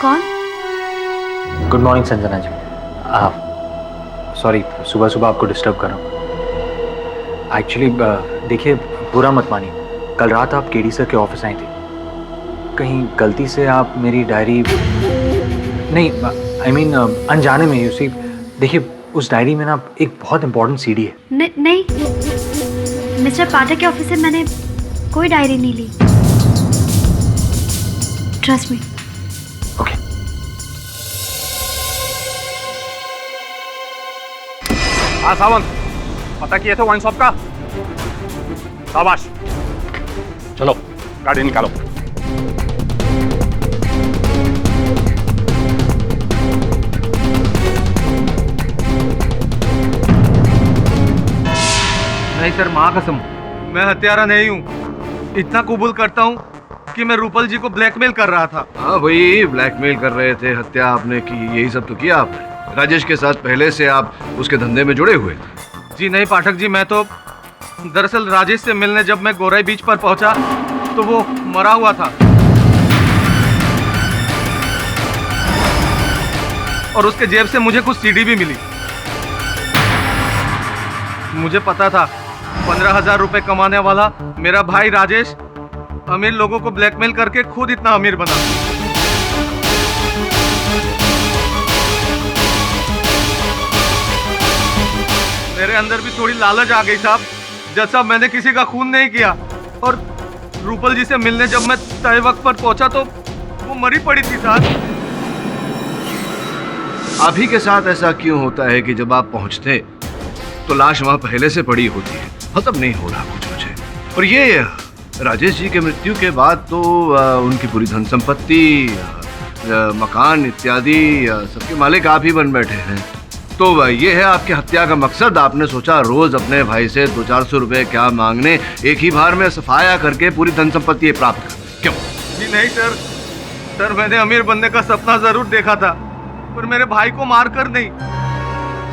कौन? Good morning Sanjana ji. Sorry सुबह सुबह आपको डिस्टर्ब कर रहा हूँ। एक्चुअली देखिए, बुरा मत मानिए, कल रात आप केडी सर के ऑफिस आई थी। कहीं गलती से आप मेरी डायरी नहीं, आई मीन अनजाने में। यू सी, देखिए उस डायरी में ना एक बहुत इंपॉर्टेंट सीडी है। नहीं, मिस्टर पाठक के ऑफिस से मैंने कोई डायरी नहीं ली। Trust me. ओके। हाँ सावंत, पता किए थे वाइन शॉप का? शाबाश, चलो गाड़ी निकालो। नहीं सर, माँ कसम, मैं हत्यारा नहीं हूँ। इतना कबूल करता हूँ कि मैं रूपल जी को ब्लैकमेल कर रहा था। हाँ भाई, ब्लैकमेल कर रहे थे, हत्या आपने की, यही सब तो किया आपने। राजेश के साथ पहले से आप उसके धंधे में जुड़े हुए थे। जी नहीं पाठक जी, मैं तो दरअसल राजेश से मिलने जब मैं गोराई बीच पर पहुंचा तो वो मरा हुआ था, और उसके जेब से मुझे कुछ सीडी भी मिली। मुझे पता था 15,000 रुपए कमाने वाला मेरा भाई राजेश अमीर लोगों को ब्लैकमेल करके खुद इतना अमीर बना। मेरे अंदर भी थोड़ी लालच आ गई साहब। जैसा मैंने किसी का खून नहीं किया, और रूपल जी से मिलने जब मैं तय वक्त पर पहुंचा तो वो मरी पड़ी थी साहब। आप ही के साथ ऐसा क्यों होता है कि जब आप पहुंचते तो लाश वहां पहले से पड़ी होती है? खत्म नहीं हो रहा कुछ मुझे। और राजेश जी के मृत्यु के बाद तो उनकी पूरी धन संपत्ति, मकान इत्यादि सबके मालिक आप ही बन बैठे हैं। तो ये है आपकी हत्या का मकसद। आपने सोचा रोज अपने भाई से 200-400 रुपए क्या मांगने, एक ही बार में सफाया करके पूरी धन संपत्ति प्राप्त कर। क्यों? जी नहीं सर, सर मैंने अमीर बनने का सपना जरूर देखा था, पर मेरे भाई को मार कर नहीं।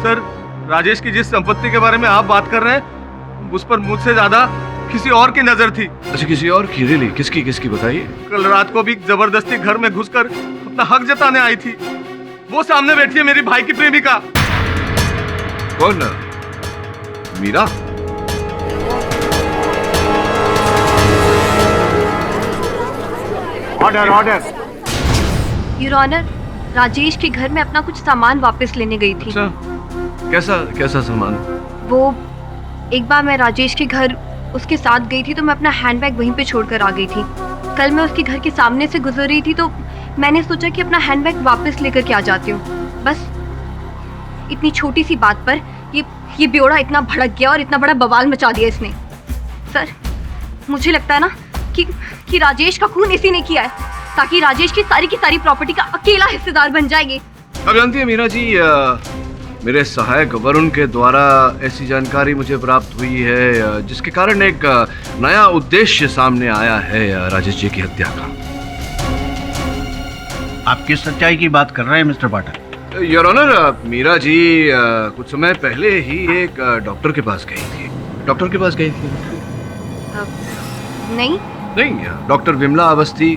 सर राजेश की जिस संपत्ति के बारे में आप बात कर रहे हैं, उस पर मुझसे ज्यादा किसी और की नजर थी। अच्छा, किसी और की? रियली? किसकी बताइए। कल रात को भी जबरदस्ती घर में घुसकर अपना हक जताने आई थी। वो सामने बैठी है मेरी भाई की प्रेमिका। कौन? Meera? Order order. Your honour, Rajesh के घर में अपना कुछ सामान वापस लेने गई थी। कैसा सामान? वो एक बार मैं राजेश के घर उसके साथ गई थी तो मैं अपना हैंडबैग वहीं पे छोड़कर आ गई थी। कल मैं उसके घर के सामने से गुजर रही थी तो मैंने सोचा कि अपना हैंडबैग वापस लेकर के आ जाती हूँ। बस इतनी छोटी सी बात पर ये बेवड़ा इतना भड़क गया और इतना बड़ा बवाल मचा दिया इसने। सर मुझे लगता है ना कि राजेश का खून इसी ने किया है, ताकि राजेश की सारी प्रॉपर्टी का अकेला हिस्सेदार बन जाएगी। अब जानती है मीरा जी, मेरे सहायक वरुण के द्वारा ऐसी जानकारी मुझे प्राप्त हुई है जिसके कारण एक नया उद्देश्य सामने आया है राजेश जी की हत्या का। आप किस सच्चाई की बात कर रहे हैं mister Pathak? Your honour, Meera ji कुछ समय पहले ही एक डॉक्टर के पास गई थी। डॉक्टर के पास गई थी? नहीं, डॉक्टर विमला अवस्थी।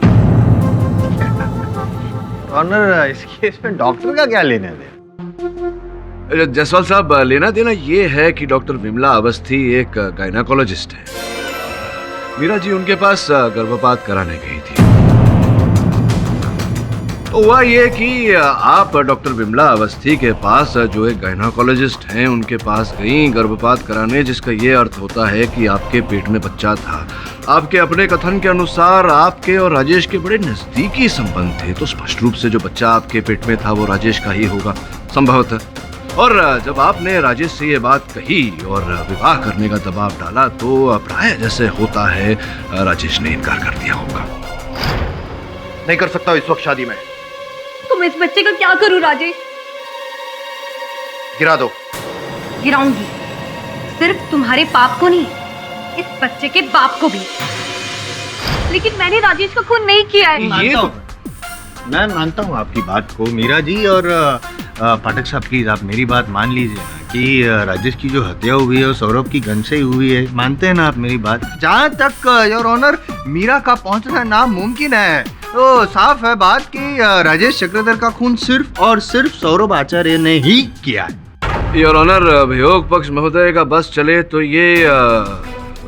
ऑनर, इस केस में डॉक्टर का क्या लेना देना? जायसवाल साहब, लेना देना ये है कि डॉक्टर विमला अवस्थी एक गायनाकोलॉजिस्ट है। मीरा जी उनके पास गर्भपात कराने गई थी। तो हुआ ये कि आप डॉक्टर विमला अवस्थी के पास, जो एक गायनाकोलॉजिस्ट हैं, उनके पास गई गर्भपात कराने, जिसका ये अर्थ होता है कि आपके पेट में बच्चा था। आपके अपने कथन के अनुसार आपके और राजेश के बड़े नजदीकी संबंध थे, तो स्पष्ट रूप से जो बच्चा आपके पेट में था वो राजेश का ही होगा संभवतः। और जब आपने राजेश से ये बात कही और विवाह करने का दबाव डाला तो प्राय जैसे होता है राजेश ने इनकार कर दिया होगा। नहीं कर सकता इस वक्त शादी में। तुम इस बच्चे का क्या करूं राजेश? गिरा दो। गिराऊंगी, सिर्फ तुम्हारे पाप को नहीं, इस बच्चे के बाप को भी। लेकिन मैंने राजेश का खून नहीं किया है। मैं मानता हूँ आपकी बात को मीरा जी, और पाठक साहब प्लीज आप मेरी बात मान लीजिए ना कि राजेश की जो हत्या हुई है वो सौरभ की गन से ही हुई है। मानते हैं ना आप मेरी बात? जहाँ तक योर ऑनर मीरा का पहुँचना नामुमकिन है, तो साफ है बात कि राजेश चक्रधर का खून सिर्फ और सिर्फ सौरभ आचार्य ने ही किया है। योर ऑनर, अभियोग पक्ष महोदय का बस चले तो ये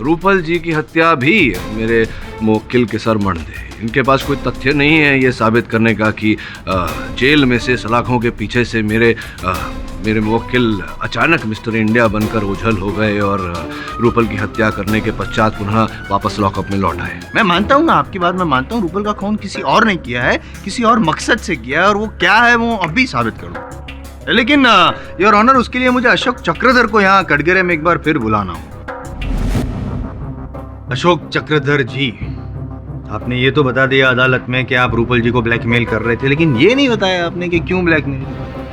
रूपल जी की हत्या भी मेरे मुवक्किल के सर मढ़ दे। इनके पास कोई तथ्य नहीं है ये साबित करने का कि जेल में से सलाखों के पीछे से मेरे मुवक्किल अचानक मिस्टर इंडिया बनकर ओझल हो गए और रूपल की हत्या करने के पश्चात पुनः वापस लॉकअप में लौट आए। मैं मानता हूँ ना आपकी बात, मैं मानता हूँ रूपल का खून किसी और ने किया है, किसी और मकसद से किया है, और वो क्या है वो अभी साबित करूँ। लेकिन योर ऑनर, उसके लिए मुझे अशोक चक्रधर को यहाँ कटघरे में एक बार फिर बुलाना हो। अशोक चक्रधर जी, आपने ये तो बता दिया अदालत में कि आप रूपल जी को ब्लैकमेल कर रहे थे, लेकिन ये नहीं बताया आपने कि क्यों ब्लैकमेल।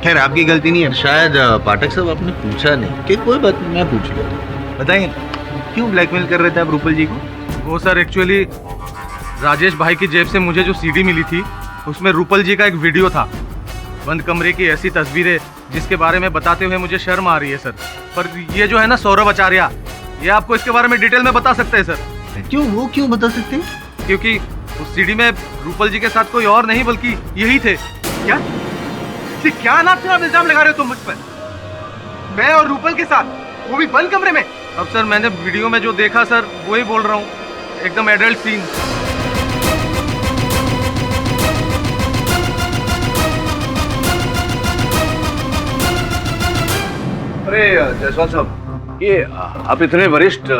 खैर आपकी गलती नहीं है, शायद पाठक साहब आपने पूछा नहीं कि कोई बात नहीं, मैं पूछ लेता। बताइए क्यों ब्लैकमेल कर रहे थे आप रूपल जी को? वो सर एक्चुअली राजेश भाई की जेब से मुझे जो सीडी मिली थी उसमें रूपल जी का एक वीडियो था। बंद कमरे की ऐसी तस्वीरें जिसके बारे में बताते हुए मुझे शर्म आ रही है सर। पर ये जो है ना सौरभ आचार्य, ये आपको इसके बारे में डिटेल में बता सकते हैं सर। क्यों? वो क्यों बता सकते हैं? क्योंकि उस सीडी में रूपल जी के साथ कोई और नहीं बल्कि यही थे। क्या नाम इल्जाम लगा रहे हो तुम मुझ पर? मैं और रूपल के साथ, वो भी बंद कमरे में? अब सर मैंने वीडियो में जो देखा सर वही बोल रहा हूँ, एकदम एडल्ट सीन। अरे जायसवाल साहब, ये आप इतने वरिष्ठ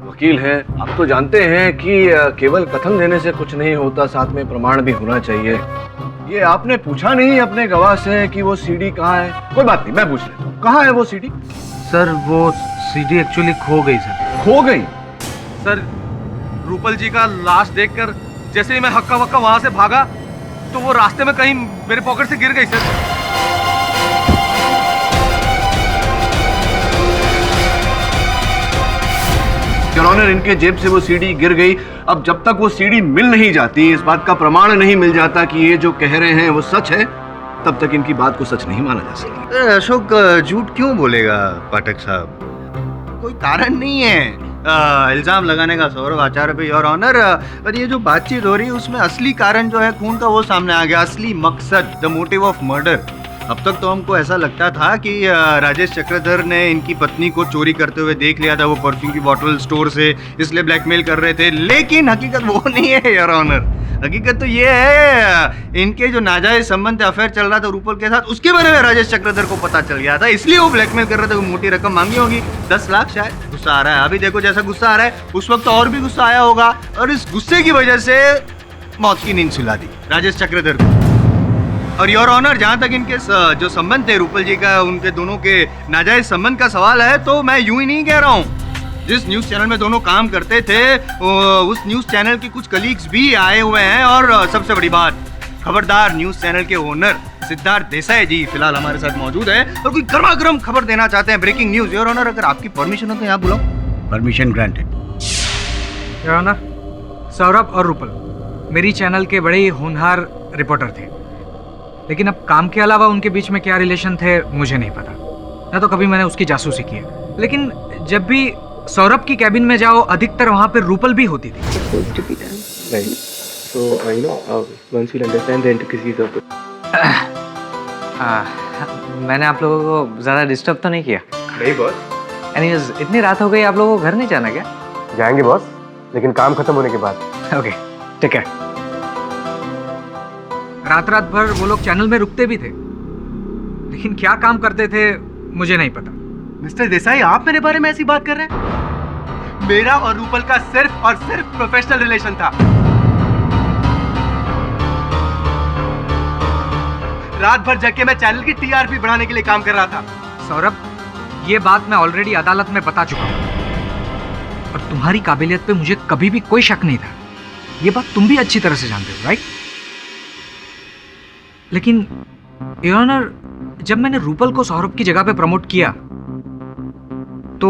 वकील हैं, आप तो जानते हैं कि केवल कथन देने से कुछ नहीं होता, साथ में प्रमाण भी होना चाहिए। ये आपने पूछा नहीं अपने गवाह से कि वो सीडी कहाँ है? कोई बात नहीं, मैं पूछ लेता हूँ, कहाँ है वो सीडी? सर वो सीडी एक्चुअली खो गई सर। खो गई? सर रूपल जी का लाश देखकर जैसे ही मैं हक्का वक्का वहां से भागा तो वो रास्ते में कहीं मेरे पॉकेट से गिर गई सर। योर ऑनर, इनके जेब से वो सीडी गिर गई। अब जब तक वो सीडी मिल नहीं जाती, इस बात का प्रमाण नहीं मिल जाता कि ये जो कह रहे हैं वो सच है, तब तक इनकी बात को सच नहीं माना जा सकता। अशोक झूठ क्यों बोलेगा पाठक साहब? कोई कारण नहीं है इल्जाम लगाने का सौरभ आचार्य पे, योर ऑनर। पर ये जो बातचीत हो रही है उसमें असली कारण जो है खून का, वो सामने आ गया। असली मकसद, द मोटिव ऑफ मर्डर। अब तक तो हमको ऐसा लगता था कि राजेश चक्रधर ने इनकी पत्नी को चोरी करते हुए देख लिया था, वो परफ्यूम की बोतल स्टोर से, इसलिए ब्लैकमेल कर रहे थे। लेकिन हकीकत वो नहीं है योर ऑनर। हकीकत तो ये है इनके जो नाजायज संबंध अफेयर चल रहा था रूपल के साथ, उसके बारे में राजेश चक्रधर को पता चल गया था, इसलिए वो ब्लैकमेल कर रहे थे। वो मोटी रकम मांगी होगी, 10 लाख शायद। गुस्सा आ रहा है अभी, देखो जैसा गुस्सा आ रहा है, उस वक्त और भी गुस्सा आया होगा, और इस गुस्से की वजह से मौत की नींद सुला दी राजेश चक्रधर को। और योर ऑनर, जहां तक इनके जो संबंध थे रूपल जी का, उनके दोनों के नाजायज संबंध का सवाल है, तो मैं यूं ही नहीं कह रहा हूं। जिस न्यूज चैनल में दोनों काम करते थे, उस न्यूज चैनल के कुछ कलीग्स भी आए हुए हैं। और सबसे बड़ी बात, खबरदार न्यूज चैनल के ओनर सिद्धार्थ देसाई जी फिलहाल हमारे साथ मौजूद है और कोई गर्मा-गर्म खबर देना चाहते हैं, ब्रेकिंग न्यूज। योर ऑनर, अगर आपकी परमिशन हो तो यहाँ बुलाओ। Permission granted. Your honour, Saurabh और रूपल मेरी चैनल के बड़े ही होनहार रिपोर्टर थे, लेकिन अब काम के अलावा उनके बीच में क्या रिलेशन थे मुझे नहीं पता, ना तो कभी मैंने उसकी जासूसी की है। लेकिन जब भी सौरभ की कैबिन में जाओ, अधिकतर वहाँ पे रूपल भी होती थी। मैंने आप लोगों को ज़्यादा डिस्टर्ब तो नहीं किया? नहीं बॉस। एनीवेज, इतनी रात हो गई, आप लोगों को घर नहीं जाना क्या? जाएंगे बॉस, लेकिन काम खत्म होने के बाद। ओके, ठीक है। रात रात भर वो लोग चैनल में रुकते भी थे, लेकिन क्या काम करते थे मुझे नहीं पता। मिस्टर देसाई, आप मेरे बारे में ऐसी बात कर रहे हैं? मेरा और रूपल का सिर्फ और सिर्फ प्रोफेशनल रिलेशन था। रात भर जग के मैं चैनल की टीआरपी बढ़ाने के लिए काम कर रहा था। सौरभ, ये बात मैं ऑलरेडी अदालत में बता चुका हूँ, और तुम्हारी काबिलियत पे मुझे कभी भी कोई शक नहीं था। ये बात तुम भी अच्छी तरह से जानते हो, राइट? लेकिन योर ऑनर, जब मैंने रूपल को सौरभ की जगह पे प्रमोट किया तो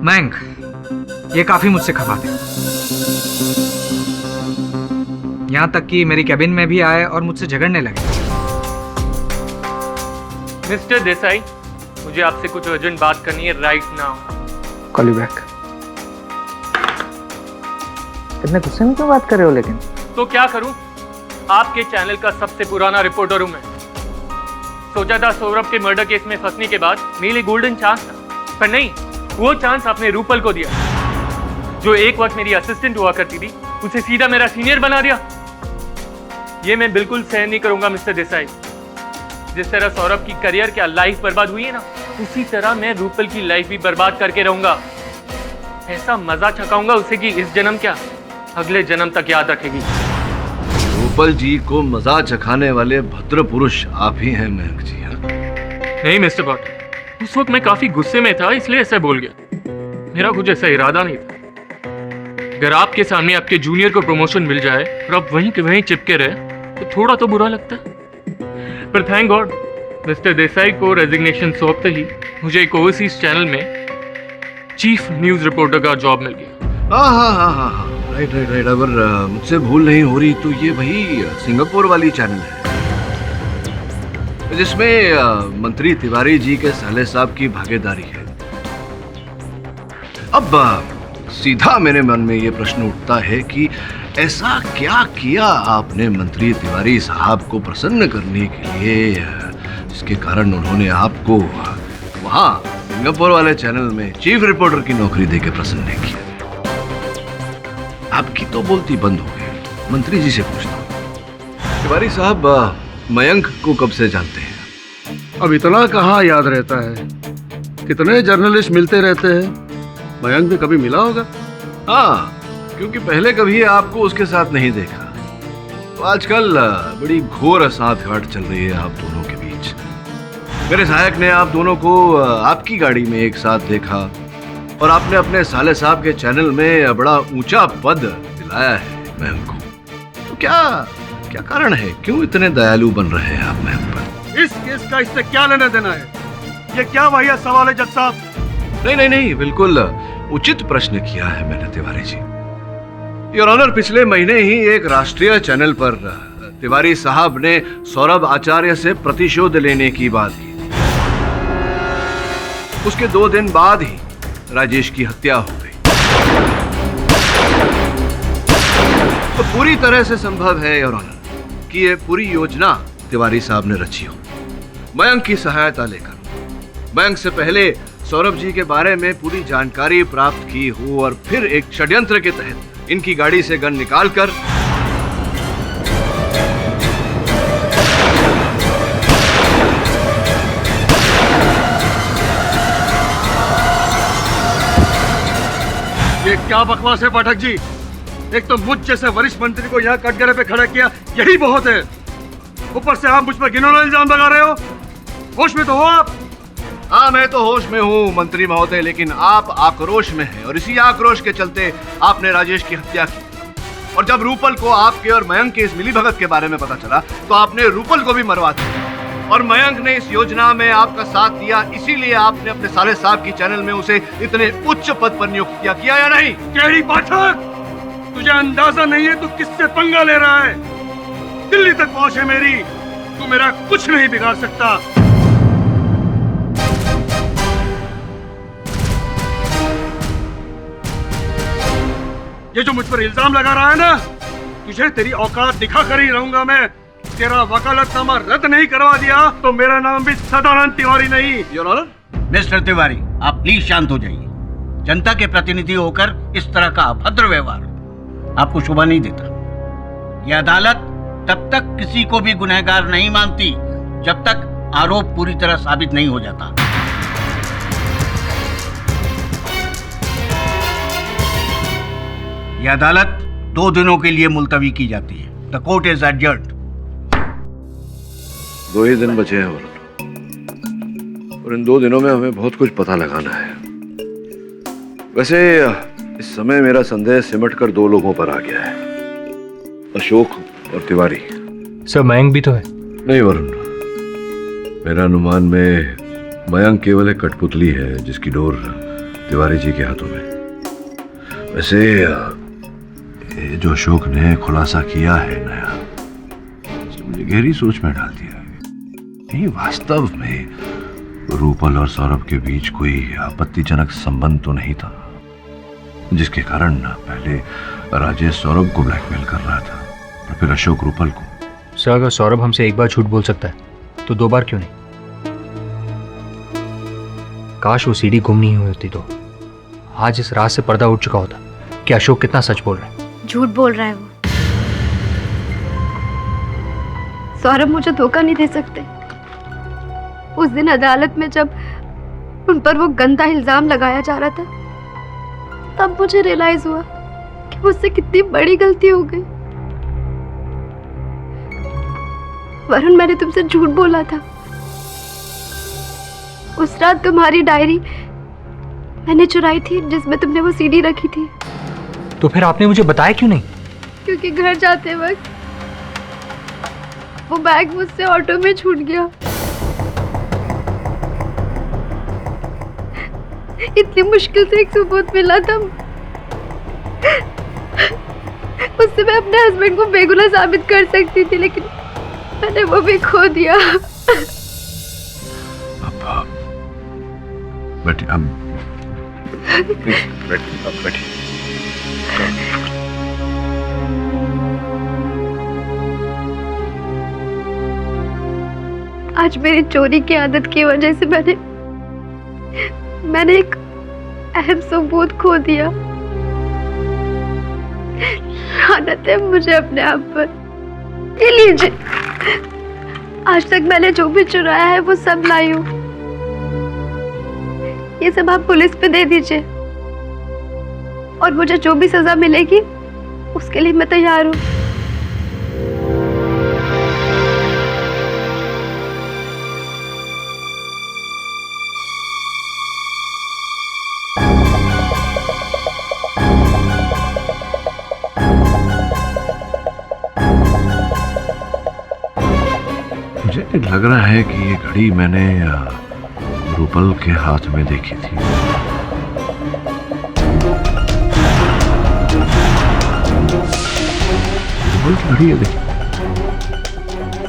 मैंग ये काफी मुझसे खफा थे। यहां तक कि मेरी कैबिन में भी आए और मुझसे झगड़ने लगे। मिस्टर देसाई, मुझे आपसे कुछ अर्जेंट बात करनी है right now. Call you back. इतने गुस्से में क्यों बात कर रहे हो? लेकिन तो क्या करूं, आपके चैनल का सबसे पुराना रिपोर्टर हूं मैं। सोचा था सौरभ के मर्डर केस में फंसने के बाद मेरे लिए गोल्डन चांस था, पर नहीं, वो चांस आपने रूपल को दिया, जो एक वक्त मेरी असिस्टेंट हुआ करती थी, उसे सीधा मेरा सीनियर बना दिया। ये मैं बिल्कुल सहन नहीं करूंगा मिस्टर देसाई। जिस तरह सौरभ की करियर क्या लाइफ बर्बाद हुई है ना, उसी तरह मैं रूपल की लाइफ भी बर्बाद करके रहूंगा। ऐसा मजा छकाऊंगा उसे कि इस जन्म क्या, अगले जन्म तक याद रखेगी। रूपल जी को मजा चखाने वाले भद्र पुरुष आप ही हैं महक जी। नहीं मिस्टर भट्ट, उस वक्त मैं काफी गुस्से में था, इसलिए ऐसा बोल गया। मेरा कुछ ऐसा इरादा नहीं था। अगर आपके सामने आपके जूनियर को प्रमोशन मिल जाए और आप वहीं के वहीं चिपके रहे तो थोड़ा तो बुरा लगता है, पर थैंक गॉड मिस्टर देसाई को रेजिग्नेशन सौंपते ही मुझे एक ओवरसीज चैनल में चीफ न्यूज रिपोर्टर का जॉब मिल गया। हाँ, राइट। अगर मुझसे भूल नहीं हो रही तो ये वही सिंगापुर वाली चैनल है जिसमें मंत्री तिवारी जी के साले साहब की भागीदारी है। अब सीधा मेरे मन में ये प्रश्न उठता है कि ऐसा क्या किया आपने मंत्री तिवारी साहब को प्रसन्न करने के लिए, जिसके कारण उन्होंने आपको वहां सिंगापुर वाले चैनल में चीफ रिपोर्टर की नौकरी देके प्रसन्न किया। आपकी तो बोलती बंद हो गई। मंत्री जी से पूछता हूँ, तिवारी साहब मयंक को कब से जानते हैं? अब इतना कहाँ याद रहता है, कितने जर्नलिस्ट मिलते रहते हैं, मयंक भी कभी मिला होगा। हाँ, क्योंकि पहले कभी आपको उसके साथ नहीं देखा, तो आजकल बड़ी घोर साठगांठ चल रही है आप दोनों के बीच। मेरे सहायक ने आप दोनों को आपकी गाड़ी में एक साथ देखा, और आपने अपने साले साहब के चैनल में बड़ा ऊंचा पद दिलाया है मयंक को। तो क्या क्या कारण है, क्यों इतने दयालु बन रहे हैं आप मयंक पर? इस केस का इससे क्या लेना देना है? ये क्या वाहियात सवाल है जज साहब? नहीं, बिल्कुल उचित प्रश्न किया है मैंने तिवारी जी। योर ऑनर, पिछले महीने ही एक राष्ट्रीय चैनल पर तिवारी साहब ने सौरभ आचार्य से प्रतिशोध लेने की बात की। उसके 2 दिन बाद ही राजेश की हत्या हो गई। तो पूरी तरह से संभव है योर ऑनर कि यह पूरी योजना तिवारी साहब ने रची हो, मयंक की सहायता लेकर। मयंक से पहले सौरभ जी के बारे में पूरी जानकारी प्राप्त की हो और फिर एक षड्यंत्र के तहत इनकी गाड़ी से गन निकालकर ये क्या बकवास है पाठक जी? एक तो मुझ जैसे वरिष्ठ मंत्री को यहाँ कटघरे पे खड़ा किया, यही बहुत है। ऊपर से आप मुझ पर घिनौना इल्जाम लगा रहे हो। होश में तो हो आप? हाँ, मैं तो होश में हूँ मंत्री महोदय, लेकिन आप आक्रोश में हैं और इसी आक्रोश के चलते आपने राजेश की हत्या की। और जब रूपल को आपके और मयंक के इस मिलीभगत के बारे में पता चला तो आपने रूपल को भी मरवा दिया। और मयंक ने इस योजना में आपका साथ दिया, इसीलिए आपने अपने साले साहब की चैनल में उसे इतने उच्च पद पर नियुक्त किया या नहीं? टेढ़ी पाठक, तुझे अंदाजा नहीं है तू किससे पंगा ले रहा है? दिल्ली तक पहुंच है मेरी, तू मेरा कुछ नहीं बिगाड़ सकता। ये जो मुझ पर इल्जाम लगा रहा है ना, तुझे तेरी औकात दिखा कर ही रहूंगा मैं। तेरा वकालतनामा रद्द नहीं करवा दिया तो मेरा नाम भी सदानंद तिवारी नहीं। योर ऑनर, मिस्टर तिवारी, आप प्लीज शांत हो जाइए। जनता के प्रतिनिधि होकर इस तरह का अभद्र व्यवहार आपको शोभा नहीं देता। यह अदालत तब तक किसी को भी गुनहगार नहीं मानती जब तक आरोप पूरी तरह साबित नहीं हो जाता। यह अदालत 2 दिनों के लिए मुलतवी की जाती है। The court is adjourned. 2 ही दिन बचे हैं वरुण, और इन 2 दिनों में हमें बहुत कुछ पता लगाना है। वैसे इस समय मेरा संदेह सिमट कर 2 लोगों पर आ गया है, अशोक और तिवारी। सर, मयंक भी तो है। नहीं वरुण, मेरा अनुमान में मयंक केवल एक कठपुतली है जिसकी डोर तिवारी जी के हाथों में। वैसे ये जो अशोक ने खुलासा किया है नया, मुझे गहरी सोच में डाल दिया है। नहीं, वास्तव में रूपल और सौरभ के बीच कोई आपत्तिजनक संबंध तो नहीं था, जिसके कारण पहले राजेश सौरभ को ब्लैकमेल कर रहा था और फिर अशोक रूपल को। सर, अगर सौरभ हमसे एक बार झूठ बोल सकता है तो 2 बार क्यों नहीं? काश वो सीडी गुम नहीं हुई होती तो आज इस रात से पर्दा उठ चुका होता कि अशोक कितना सच बोल रहा है। झूठ बोल रहा है वो। सौरभ मुझे धोखा नहीं दे सकते। उस दिन अदालत में जब उन पर वो गंदा इल्जाम लगाया जा रहा था, तब मुझे रियलाइज हुआ कि मुझसे कितनी बड़ी गलती हो गई। वरुण, मैंने तुमसे झूठ बोला था। उस रात तुम्हारी डायरी मैंने चुराई थी जिसमें तुमने वो सीडी रखी थी। तो फिर आपने मुझे बताया क्यों नहीं? क्योंकि घर जाते वक्त वो बैग मुझसे ऑटो में छूट गया। इतनी मुश्किल से एक सबूत मिला था, उससे मैं अपने हस्बैंड को बेगुनाह साबित कर सकती थी, लेकिन मैंने वो भी खो दिया। बैठिए, बैठिए। आज मेरी चोरी की आदत की वजह से मैंने एक अहम सबूत खो दिया। लानत है मुझे अपने आप पर। ये लीजिए, आज तक मैंने जो भी चुराया है वो सब लाई हूँ। ये सब आप पुलिस पे दे दीजिए और मुझे जो भी सजा मिलेगी उसके लिए मैं तैयार हूँ। लग रहा है कि ये घड़ी मैंने रूपल के हाथ में देखी थी। रूपल की घड़ी है, देखी।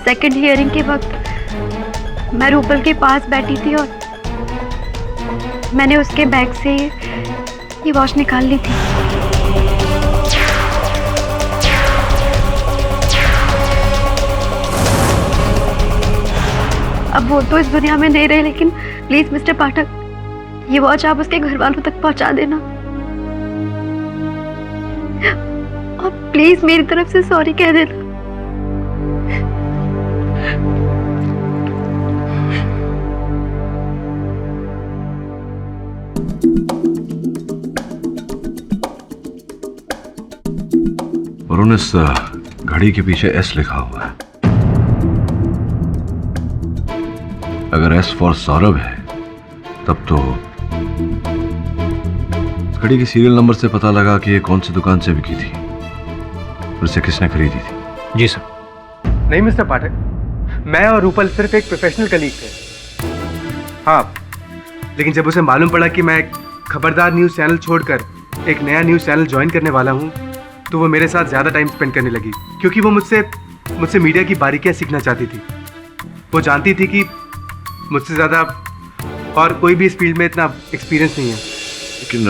सेकंड हियरिंग के वक्त मैं रूपल के पास बैठी थी और मैंने उसके बैग से ये वॉच निकाल ली थी। अब वो तो इस दुनिया में नहीं रहे, लेकिन प्लीज मिस्टर पाठक, ये वॉच आप उसके घर वालों तक पहुंचा देना और प्लीज मेरी तरफ से सॉरी कह देना। और इस घड़ी के पीछे एस लिखा हुआ है। अगर एस फॉर सौरभ है तब तो इस घड़ी के सीरियल नंबर से पता लगा कि ये कौन सी दुकान से बिकी थी और इसे किसने खरीदी थी। जी सर। नहीं मिस्टर पाठक, मैं और रूपल सिर्फ एक प्रोफेशनल कलीग थे। हाँ, लेकिन जब उसे मालूम पड़ा कि मैं खबरदार न्यूज़ चैनल छोड़कर एक नया न्यूज़ चैनल ज्वाइन करने वाला हूँ, तो वो मेरे साथ ज़्यादा टाइम स्पेंड करने लगी, क्योंकि वो मुझसे मीडिया की बारीकियाँ सीखना चाहती थी। वो जानती थी कि मुझसे ज़्यादा और कोई भी इस फील्ड में इतना एक्सपीरियंस नहीं है। लेकिन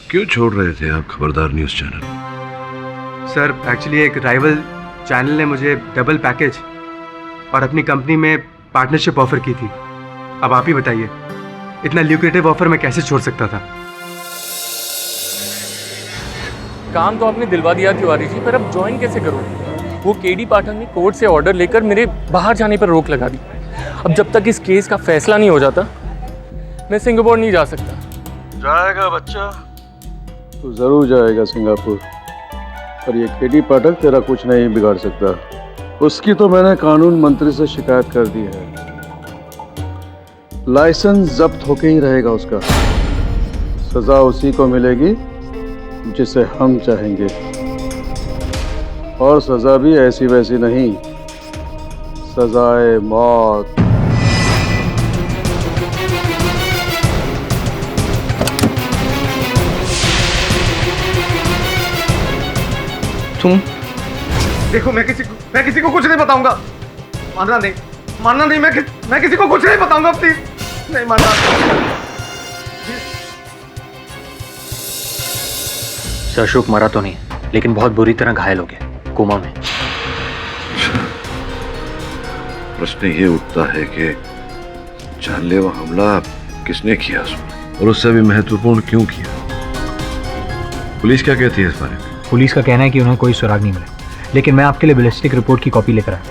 क्यों छोड़ रहे थे आप खबरदार न्यूज़ चैनल? सर, एक्चुअली एक राइवल चैनल ने मुझे डबल पैकेज और अपनी कंपनी में पार्टनरशिप ऑफर की थी। अब आप ही बताइए, इतना ल्यूक्रेटिव ऑफर मैं कैसे छोड़ सकता था? काम तो आपने दिलवा दिया तिवारी जी, पर अब ज्वाइन कैसे करूँ? वो केडी पाठक ने कोर्ट से ऑर्डर लेकर मेरे बाहर जाने पर रोक लगा दी। अब जब तक इस केस का फैसला नहीं हो जाता, मैं सिंगापुर नहीं जा सकता। जाएगा बच्चा, तो जरूर जाएगा सिंगापुर। पर ये केडी पाठक तेरा कुछ नहीं बिगाड़ सकता। उसकी तो मैंने कानून मंत्री से शिकायत कर दी है। लाइसेंस जब्त होके ही रहेगा उसका। सजा उसी को मिलेगी जिसे हम चाहेंगे, और सजा भी ऐसी वैसी नहीं, सजाए मौत। तुम देखो, मैं किसी को कुछ नहीं बताऊंगा। मानना नहीं, मैं किसी को कुछ नहीं बताऊंगा। प्लीज नहीं मानना। सर, अशोक मरा तो नहीं, लेकिन बहुत बुरी तरह घायल हो गया, कोमा में। प्रश्न ये उठता है कि जानलेवा हमला किसने किया उसमें, और उससे भी महत्वपूर्ण क्यों किया? पुलिस क्या कहती है इस बारे में? पुलिस का कहना है कि उन्हें कोई सुराग नहीं मिला, लेकिन मैं आपके लिए बैलिस्टिक रिपोर्ट की कॉपी लेकर आया।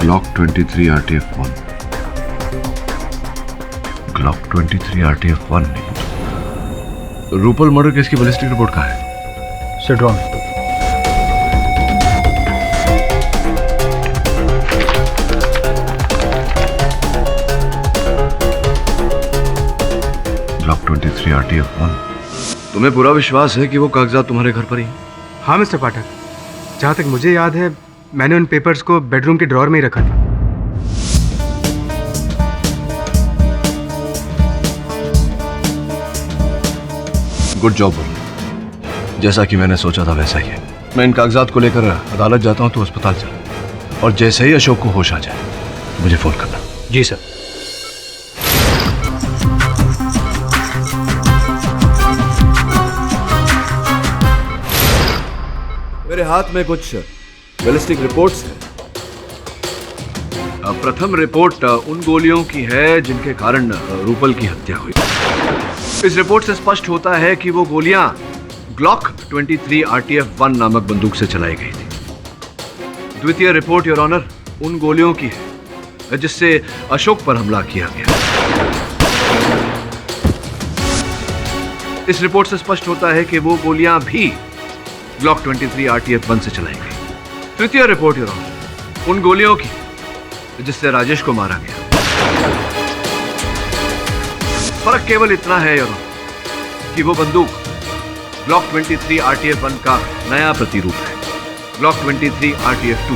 Glock 23 RTF-1। ग्लॉक 23 RTF-1 नहीं। रूपल मर्डर केस की बैलिस्टिक रिपोर्ट कहाँ है? सिड्रॉन। Glock 23 RTF-1। तुम्हें पूरा विश्वास है कि वो कागजात तुम्हारे घर पर ही? हाँ मिस्टर पाठक, जहाँ तक मुझे याद है मैंने उन पेपर्स को बेडरूम के ड्रॉर में ही रखा था। Good job. जैसा कि मैंने सोचा था वैसा ही है। मैं इन कागजात को लेकर अदालत जाता हूँ तो अस्पताल चल, और जैसे ही अशोक को होश आ जाए मुझे फोन करना। जी सर। मेरे हाथ में कुछ बैलिस्टिक रिपोर्ट्स हैं। प्रथम रिपोर्ट उन गोलियों की है जिनके कारण रूपल की हत्या हुई। इस रिपोर्ट से स्पष्ट होता है कि वो गोलियां ग्लॉक 23 RTF-1 नामक बंदूक से चलाई गई थी। द्वितीय रिपोर्ट योर ऑनर उन गोलियों की है जिससे अशोक पर हमला किया गया। इस रिपोर्ट से स्पष्ट होता है कि वो गोलियां भी ग्लॉक 23 RTF-1 से चलाई गई। तृतीय रिपोर्ट योर ऑनर उन गोलियों की जिससे राजेश को मारा गया। फर्क केवल इतना है योर ऑनर कि वो बंदूक ब्लॉक 23 RTF-1 का नया प्रतिरूप है, ब्लॉक 23 RTF-2।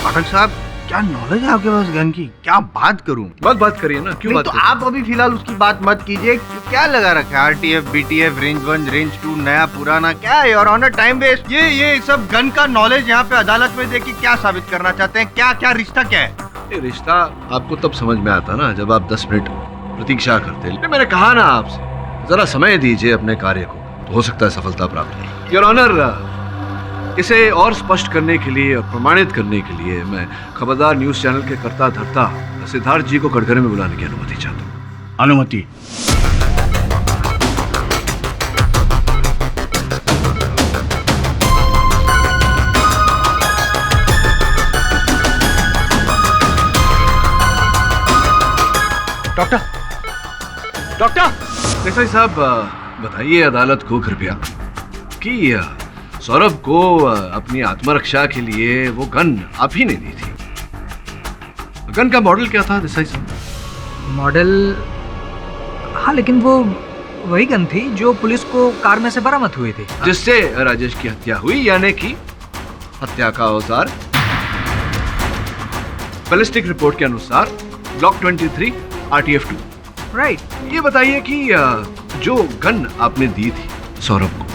पाठक साहब, क्या नॉलेज है आपके पास गन की? क्या बात करूं? बात करिए ना, क्यों नहीं, बात तो करिए? आप अभी फिलहाल उसकी बात मत कीजिए। क्या लगा रखा है? RTF, BTF, रेंज 1, रेंज 2, नया पुराना, क्या है योर ऑनर? Time waste. ये सब गन का नॉलेज यहाँ पे अदालत में देखिए क्या साबित करना चाहते हैं? क्या रिश्ता क्या है? ये रिश्ता आपको तब समझ में आता ना जब आप 10 मिनट प्रतीक्षा करते। लेकिन मैंने कहा ना आपसे, जरा समय दीजिए अपने कार्य को, तो हो सकता है सफलता प्राप्त हो। योर ऑनर, इसे और स्पष्ट करने के लिए और प्रमाणित करने के लिए मैं खबरदार न्यूज चैनल के कर्ता धर्ता सिद्धार्थ जी को कटघरे में बुलाने की अनुमति चाहता हूँ। अनुमति। डॉक्टर देसाई साहब, बताइए अदालत को कृपया कि सौरभ को अपनी आत्मरक्षा के लिए वो गन आप ही ने दी थी। गन का मॉडल क्या था देसाई साहब? मॉडल, हाँ, लेकिन वो वही गन थी जो पुलिस को कार में से बरामद हुई थी, जिससे राजेश की हत्या हुई, यानी कि हत्या का औजार बैलिस्टिक रिपोर्ट के अनुसार ब्लॉक 23 RTF-2। राइट। ये बताइए कि जो गन आपने दी थी सौरभ को,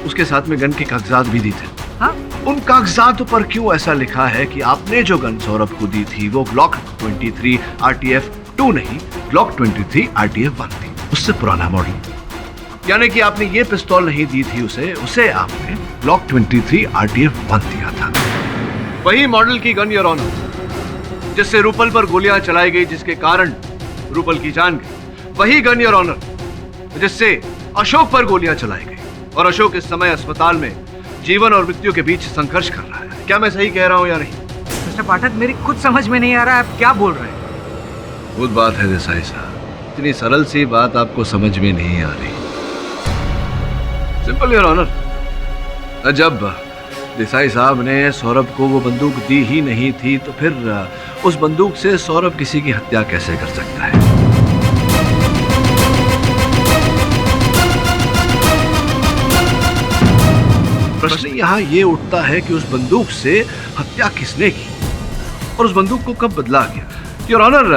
उसके साथ में गन के कागजात भी दी थे। हाँ? उन कागजातों पर क्यों ऐसा लिखा है कि आपने जो गन सौरभ को दी थी वो ब्लॉक 23 RTF-2 नहीं, ब्लॉक 23 RTF-1 थी, उससे पुराना मॉडल। यानी कि आपने ये पिस्तौल नहीं दी थी उसे आपने ब्लॉक 23 RTF-1 दिया था। वही मॉडल की गन योर ऑनर, जिससे रूपल पर गोलियां चलाई गई, जिसके कारण रूपल की जान गई। वही गन योर ऑनर, जिससे अशोक पर गोलियां चलाई गई, और अशोक इस समय अस्पताल में जीवन और मृत्यु के बीच संघर्ष कर रहा है। क्या मैं सही कह रहा हूं या नहीं? मिस्टर पाठक, मेरी खुद समझ में नहीं आ रहा है आप क्या बोल रहे हैं। खुद बात है देसाई साहब, इतनी सरल सी बात आपको समझ में नहीं आ रही। सिंपल योर ऑनर, जब देसाई साहब ने सौरभ को वो बंदूक दी ही नहीं थी, तो फिर उस बंदूक से सौरभ किसी की हत्या कैसे कर सकता है? प्रश्न यहाँ ये उठता है कि उस बंदूक से हत्या किसने की और उस बंदूक को कब बदला गया? योर ऑनर,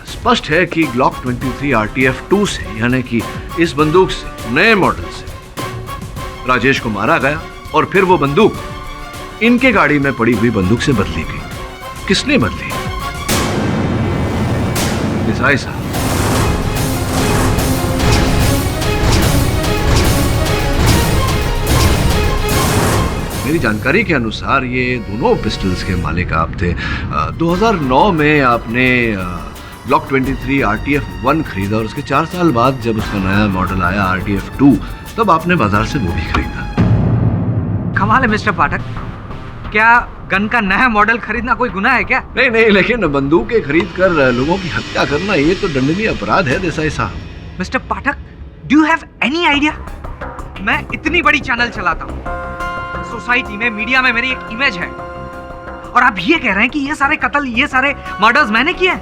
स्पष्ट है कि ब्लॉक 23 RTF-2 से, यानी कि इस बंदूक से, नए मॉडल से राजेश को मारा गया, और फिर वो बंदूक इनके गाड़ी में पड़ी हुई बंदूक से बदली गई। किसने बदली? देसाई साहब। मेरी जानकारी के अनुसार ये दोनों पिस्टल्स के मालिक आप थे। 2009 में आपने ब्लॉक 23 RTF-1 खरीदा, और उसके 4 साल बाद जब उसका नया मॉडल आया RTF-2, तब आपने बाजार से वो भी खरीदा। कमाल है मिस्टर पाठक, क्या गन का नया मॉडल खरीदना कोई गुनाह है क्या? नहीं, लेकिन बंदूकें खरीद कर लोगों की हत्या करना ये तो दंडनीय अपराध है देसाई साहब। Mister Pathak, do you have any idea? मैं इतनी बड़ी चैनल चलाता हूँ, सोसाइटी में, मीडिया में मेरी एक इमेज है, और आप ये कह रहे हैं कि ये सारे कत्ल, ये सारे मर्डर्स मैंने किए हैं?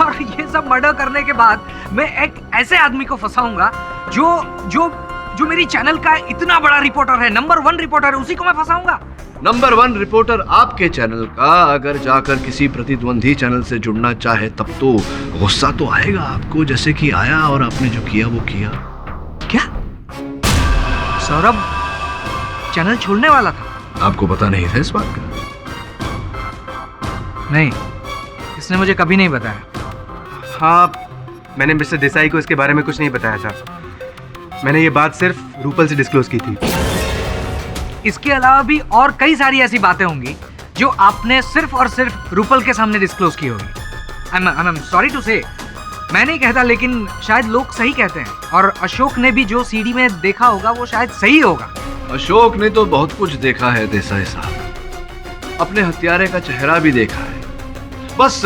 और ये सब मर्डर करने के बाद मैं एक ऐसे आदमी को फंसाऊंगा जो मेरी चैनल का इतना बड़ा रिपोर्टर है, नंबर 1 रिपोर्टर है, उसी को मैं फंसाऊंगा? नंबर 1 रिपोर्टर आपके चैनल का अगर जाकर किसी प्रतिद्वंदी चैनल से जुड़ना चाहे, तब तो गुस्सा तो आएगा आपको, जैसे कि आया, और आपने जो किया वो किया। क्या सौरभ चैनल छोड़ने वाला था? आपको पता नहीं था इस बात का? नहीं, इसने मुझे कभी नहीं बताया। हाँ, मैंने मिस्टर देसाई को इसके बारे में कुछ नहीं बताया था। मैंने ये बात सिर्फ रूपल से डिस्क्लोज की थी। इसके अलावा भी और कई सारी ऐसी बातें होंगी जो आपने सिर्फ और सिर्फ रूपल के सामने डिस्क्लोज की होगी। आई एम सॉरी टू से, मैं नहीं कहता, लेकिन शायद लोग सही कहते हैं, और अशोक ने भी जो सीडी में देखा होगा वो शायद सही होगा। अशोक ने तो बहुत कुछ देखा है देसाई साहब, अपने हत्यारे का चेहरा भी देखा है। बस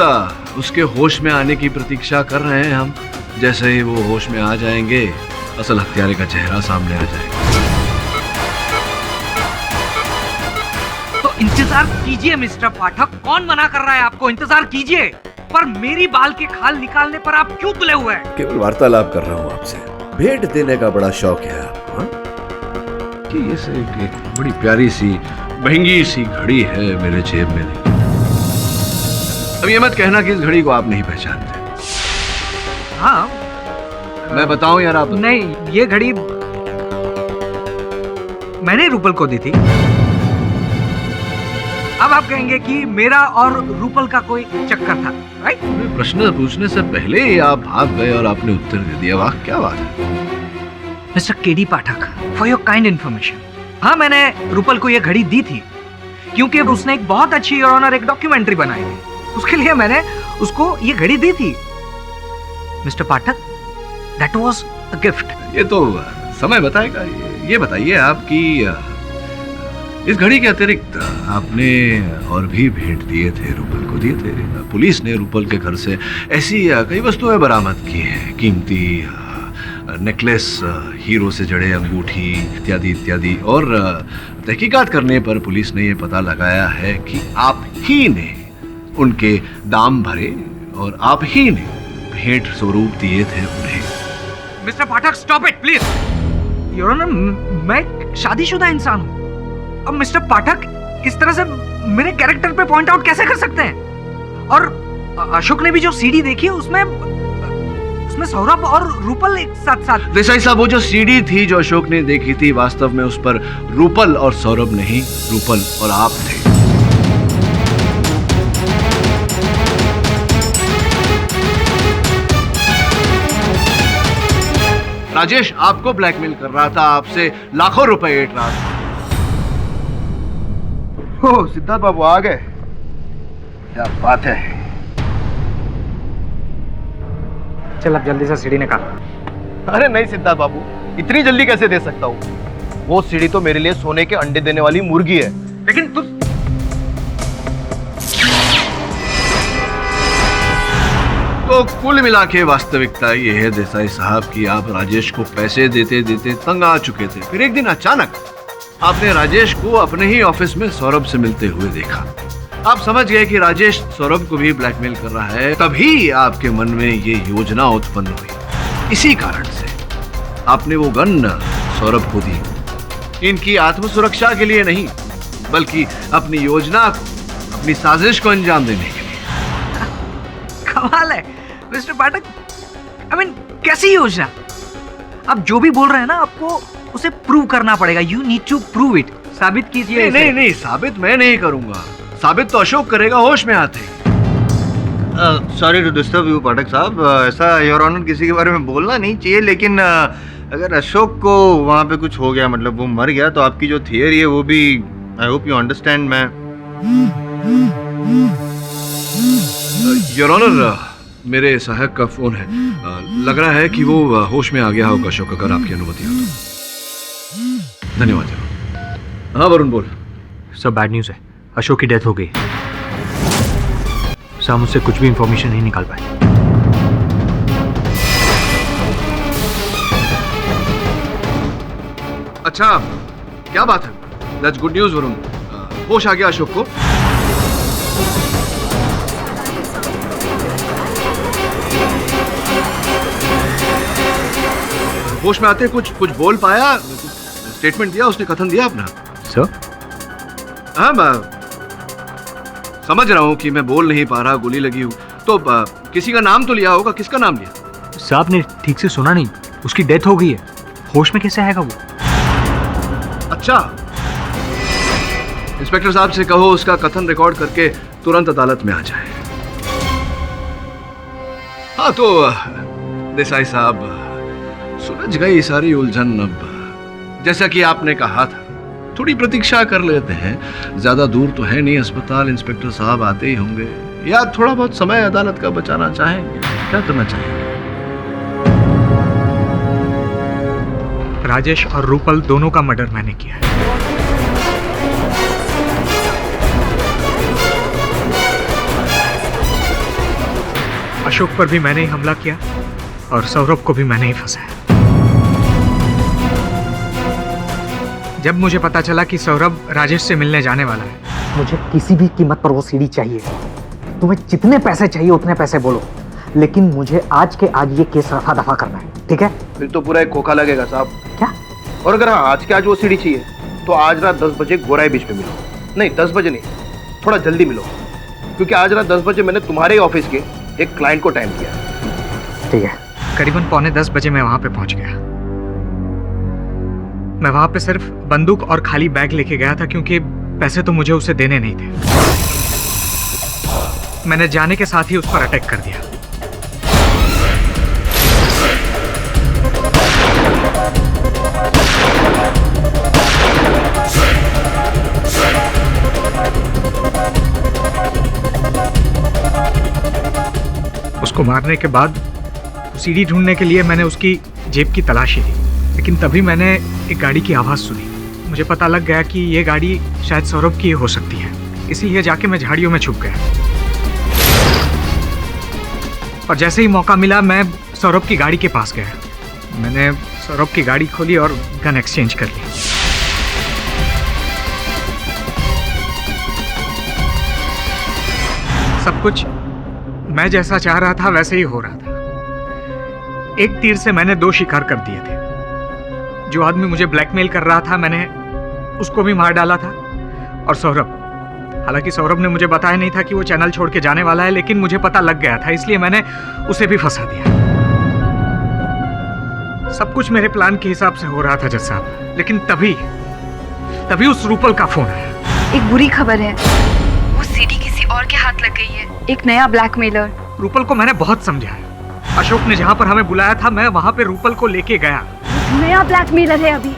उसके होश में आने की प्रतीक्षा कर रहे हैं हम। जैसे ही वो होश में आ जाएंगे, असल हत्यारे का चेहरा सामने आ जाएगा। तो इंतजार कीजिए मिस्टर पाठक, कौन मना कर रहा है आपको? इंतजार कीजिए, पर मेरी बाल के खाल निकालने पर आप क्यों तुले हुए हैं? केवल वार्तालाप कर रहा हूँ आपसे, भेंट देने का बड़ा शौक है आपको। कि ये से एक बड़ी प्यारी सी महंगी सी घड़ी है मेरे जेब में। अब ये मत कहना कि इस घड़ी को आप नहीं पहचानते। हाँ मैं बताऊं यार आप? नहीं, ये घड़ी मैंने रूपल को दी थी। अब आप कहेंगे कि मेरा और रूपल का कोई चक्कर था, राइट? प्रश्न पूछने से पहले ही आप भाग गए और आपने उत्तर दे दिया। वाह, क्या बात है। Mister KD Pathak, for your kind information, हाँ मैंने रूपल को ये घड़ी दी थी क्योंकि उसने एक बहुत अच्छी योर ऑनर एक डॉक्यूमेंट्री बनाई थी, उसके लिए मैंने उसको ये घड़ी दी थी। Mister Pathak, that was a gift. ये तो समय बताएगा। ये बताइए आपकी इस घड़ी के अतिरिक्त आपने और भी भेंट दिए थे, रूपल को दिए थे। पुलिस ने रूपल के घर से ऐसी कई वस्तुएं बरामद की हैं, कीमती नेकलेस, हीरो से जड़े अंगूठी इत्यादि इत्यादि। और तहकीकात करने पर पुलिस ने यह पता लगाया है कि आप ही ने उनके दाम भरे और आप ही ने भेंट स्वरूप दिए थे उन्हें। Mister Pathak, stop it please. Your honour, मैं शादीशुदा इंसान हूं। अब मिस्टर पाठक इस तरह से मेरे कैरेक्टर पे पॉइंट आउट कैसे कर सकते हैं? और अशोक ने भी जो सीडी देखी उसमें सौरभ और रूपल एक साथ। देसाई साहब, वो जो सीडी थी जो अशोक ने देखी थी, वास्तव में उस पर रूपल और सौरभ नहीं, रूपल और आप थे। राजेश आपको ब्लैकमेल कर रहा था, आपसे लाखों रुपए ऐंठ रहा था। ओह, सिद्धार्थ बाबू आ गए, क्या बात है। चल अब जल्दी से सीढ़ी निकाल। अरे नहीं सिद्धार्थ बाबू, इतनी जल्दी कैसे दे सकता हूँ? वो सीढ़ी तो मेरे लिए सोने के अंडे देने वाली मुर्गी है। लेकिन तू तो कुल मिला के वास्तविकता ये है देसाई साहब कि आप राजेश को पैसे देते देते तंग आ चुके थे। फिर एक दिन अचानक आपने राजेश को अपने ही ऑफिस में सौरभ से मिलते हुए देखा। आप समझ गए कि राजेश सौरभ को भी ब्लैकमेल कर रहा है। तभी आपके मन में ये योजना उत्पन्न हुई। इसी कारण से आपने वो गन सौरभ को दी, इनकी आत्मसुरक्षा के लिए नहीं, बल्कि अपनी योजना को, अपनी साजिश को अंजाम देने के लिए। कमाल है मिस्टर पाठक। आई मीन, कैसी योजना? आप जो भी बोल रहे हैं ना, आपको उसे प्रूव करना पड़ेगा। You need to prove it. साबित कीजिए। नहीं, साबित मैं नहीं करूंगा, साबित तो अशोक करेगा होश में आते ही। सॉरी टू डिस्टर्ब यू पाठक साहब, ऐसा योर ऑनर किसी के बारे में बोलना नहीं चाहिए, लेकिन अगर अशोक को वहाँ पे कुछ हो गया, मतलब वो मर गया, तो आपकी जो थियरी है वो भी, आई होप यू अंडरस्टैंड। मैं योर ऑनर, मेरे सहायक का फोन है, लग रहा है कि वो होश में आ गया होगा अशोक, अगर आपकी अनुमति हो तो। धन्यवाद। हाँ वरुण, बोल। सब बैड न्यूज़ है, अशोक की डेथ हो गई। सर, मुझसे कुछ भी इंफॉर्मेशन नहीं निकाल पाए। अच्छा, क्या बात है? That's good news Varun. होश आ गया अशोक को? होश में आते कुछ बोल पाया? स्टेटमेंट दिया उसने, कथन दिया अपना? सर? हाँ, मैं समझ रहा हूँ कि मैं बोल नहीं पा रहा, गोली लगी हूँ, तो किसी का नाम तो लिया होगा। किसका नाम लिया? साहब ने ठीक से सुना नहीं, उसकी डेथ हो गई है। होश में कैसे आएगा वो? अच्छा, इंस्पेक्टर साहब से कहो उसका कथन रिकॉर्ड करके तुरंत अदालत में आ जाए। हाँ तो देसाई साहब, सुलझ गई सारी उलझन। अब जैसा कि आपने कहा था, थोड़ी प्रतीक्षा कर लेते हैं। ज्यादा दूर तो है नहीं अस्पताल, इंस्पेक्टर साहब आते ही होंगे, या थोड़ा बहुत समय अदालत का बचाना चाहेंगे। क्या करना चाहेंगे? राजेश और रूपल दोनों का मर्डर मैंने किया है। अशोक पर भी मैंने ही हमला किया और सौरभ को भी मैंने ही फंसाया। जब मुझे पता चला कि सौरभ राजेश से मिलने जाने वाला है, मुझे किसी भी कीमत पर वो सीढ़ी चाहिए। तुम्हें जितने पैसे चाहिए उतने पैसे बोलो, लेकिन मुझे आज के आज ये केस रफा दफा करना है, ठीक है? फिर तो पूरा एक खोखा लगेगा साहब। क्या? और अगर हाँ आज के आज वो सीढ़ी चाहिए तो आज रात 10 बजे गोराई बीच में मिलो। नहीं 10 बजे नहीं, थोड़ा जल्दी मिलो, क्योंकि आज रात 10 बजे मैंने तुम्हारे ऑफिस के एक क्लाइंट को टाइम दिया। ठीक है। करीबन 9:45 बजे मैं वहां पे पहुंच गया। मैं वहां पे सिर्फ बंदूक और खाली बैग लेके गया था, क्योंकि पैसे तो मुझे उसे देने नहीं थे। मैंने जाने के साथ ही उस पर अटैक कर दिया। उसको मारने के बाद सीढ़ी ढूंढने के लिए मैंने उसकी जेब की तलाशी ली, लेकिन तभी मैंने एक गाड़ी की आवाज़ सुनी। मुझे पता लग गया कि ये गाड़ी शायद सौरभ की हो सकती है, इसीलिए जाके मैं झाड़ियों में छुप गया। और जैसे ही मौका मिला मैं सौरभ की गाड़ी के पास गया। मैंने सौरभ की गाड़ी खोली और गन एक्सचेंज कर ली। सब कुछ मैं जैसा चाह रहा था वैसे ही हो रहा था। एक तीर से मैंने 2 शिकार कर दिए थे। जो आदमी मुझे ब्लैकमेल कर रहा था मैंने उसको भी मार डाला था, और सौरभ, हालांकि सौरभ ने मुझे बताया नहीं था कि वो चैनल छोड़ के जाने वाला है, लेकिन मुझे पता लग गया था, इसलिए मैंने उसे भी फंसा दिया। सब कुछ मेरे प्लान के हिसाब से हो रहा था जज साहब, लेकिन तभी उस रूपल का फोन आया। एक बुरी खबर है, वो सीडी किसी और के हाथ लग गई है, एक नया ब्लैकमेलर। रूपल को मैंने बहुत समझाया। अशोक ने जहां पर हमें बुलाया था मैं वहां पे रूपल को लेके गया। नया ब्लैकमेलर है अभी,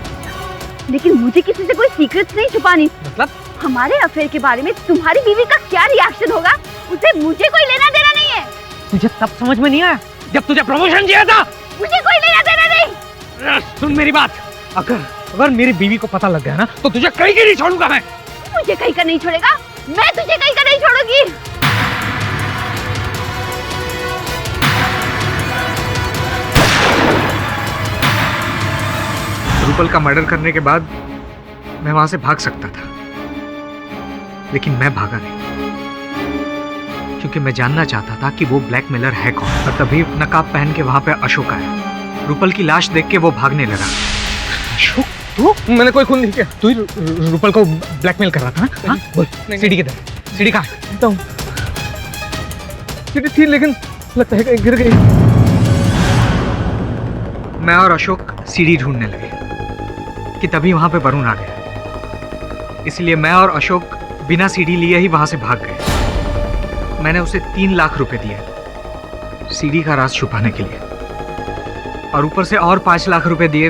लेकिन मुझे किसी से कोई सीक्रेट्स नहीं छुपानी। मतलब हमारे अफेयर के बारे में तुम्हारी बीवी का क्या रिएक्शन होगा उसे मुझे कोई लेना देना नहीं है। तुझे तब समझ में नहीं आया जब तुझे प्रमोशन दिया था। मुझे कोई लेना देना नहीं। सुन मेरी बात, अगर मेरी बीवी को पता लग गया ना तो तुझे कहीं के नहीं छोड़ूंगा मैं। मुझे कहीं का नहीं छोड़ेगा, मैं तुझे कहीं का नहीं छोड़ूंगी। रूपल का मर्डर करने के बाद मैं वहां से भाग सकता था, लेकिन मैं भागा नहीं, क्योंकि मैं जानना चाहता था कि वो ब्लैकमेलर है कौन। और तभी नकाब पहन के वहां पे अशोक आया। रूपल की लाश देख के वो भागने लगा। अशोक तू? मैंने कोई खून नहीं किया। तू ही रूपल को ब्लैकमेल कर रहा था ना? बोल, सीढ़ी किधर? सीढ़ी कहाँ है? सीढ़ी थी लेकिन लगता है गिर गई। मैं और अशोक सीढ़ी ढूंढने लगे कि तभी वहां पे वरुण आ गया। इसलिए मैं और अशोक बिना सीढ़ी लिए ही वहां से भाग गए। मैंने उसे 3 लाख रुपए दिए सीढ़ी का राज छुपाने के लिए, और ऊपर से और 5 लाख रुपए दिए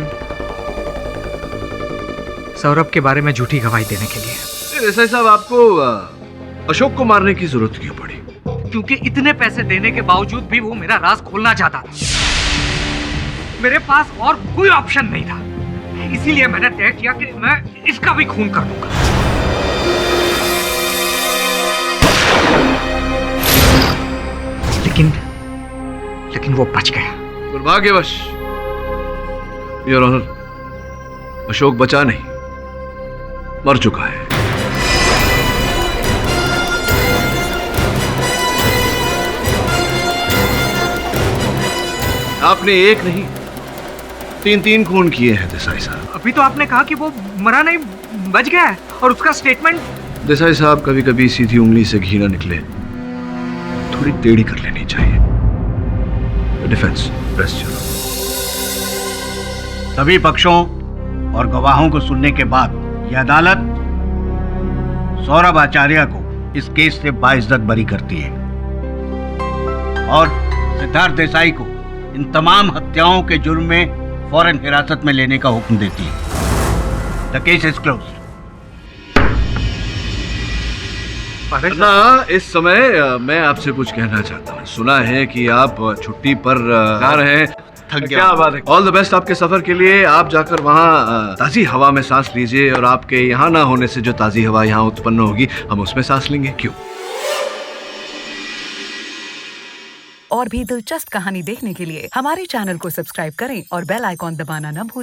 सौरभ के बारे में झूठी गवाही देने के लिए। देसाई साहब, आपको अशोक को मारने की जरूरत क्यों पड़ी? क्योंकि इतने पैसे देने के बावजूद भी वो मेरा राज खोलना चाहता था। मेरे पास और कोई ऑप्शन नहीं था, इसीलिए मैंने तय किया कि मैं इसका भी खून कर दूंगा। लेकिन वो बच गया। दुर्भाग्यवश योर ऑनर, अशोक बचा नहीं, मर चुका है। आपने एक नहीं 3 खून किए हैं देसाई साहब। अभी तो आपने कहा कि वो मरा नहीं, बच गया है, और उसका स्टेटमेंट। देसाई साहब, कभी कभी सीधी उंगली से घी ना निकले, थोड़ी टेढ़ी कर लेनी चाहिए। Defence rest. सभी पक्षों और गवाहों को सुनने के बाद यह अदालत सौरभ आचार्य को इस केस से बाइज्जत बरी करती है और सिद्धार्थ देसाई को इन तमाम हत्याओं के जुर्म में फौरन हिरासत में लेने का हुक्म देती है। The case is closed. ना, इस समय मैं आपसे कुछ कहना चाहता हूँ। सुना है कि आप छुट्टी पर जा रहे हैं। क्या बात है। ऑल द बेस्ट आपके सफर के लिए। आप जाकर वहाँ ताज़ी हवा में सांस लीजिए, और आपके यहाँ ना होने से जो ताज़ी हवा यहाँ उत्पन्न होगी हम उसमें सांस लेंगे। क्यों? और भी दिलचस्प कहानी देखने के लिए हमारे चैनल को सब्सक्राइब करें और बेल आइकॉन दबाना न भूलें।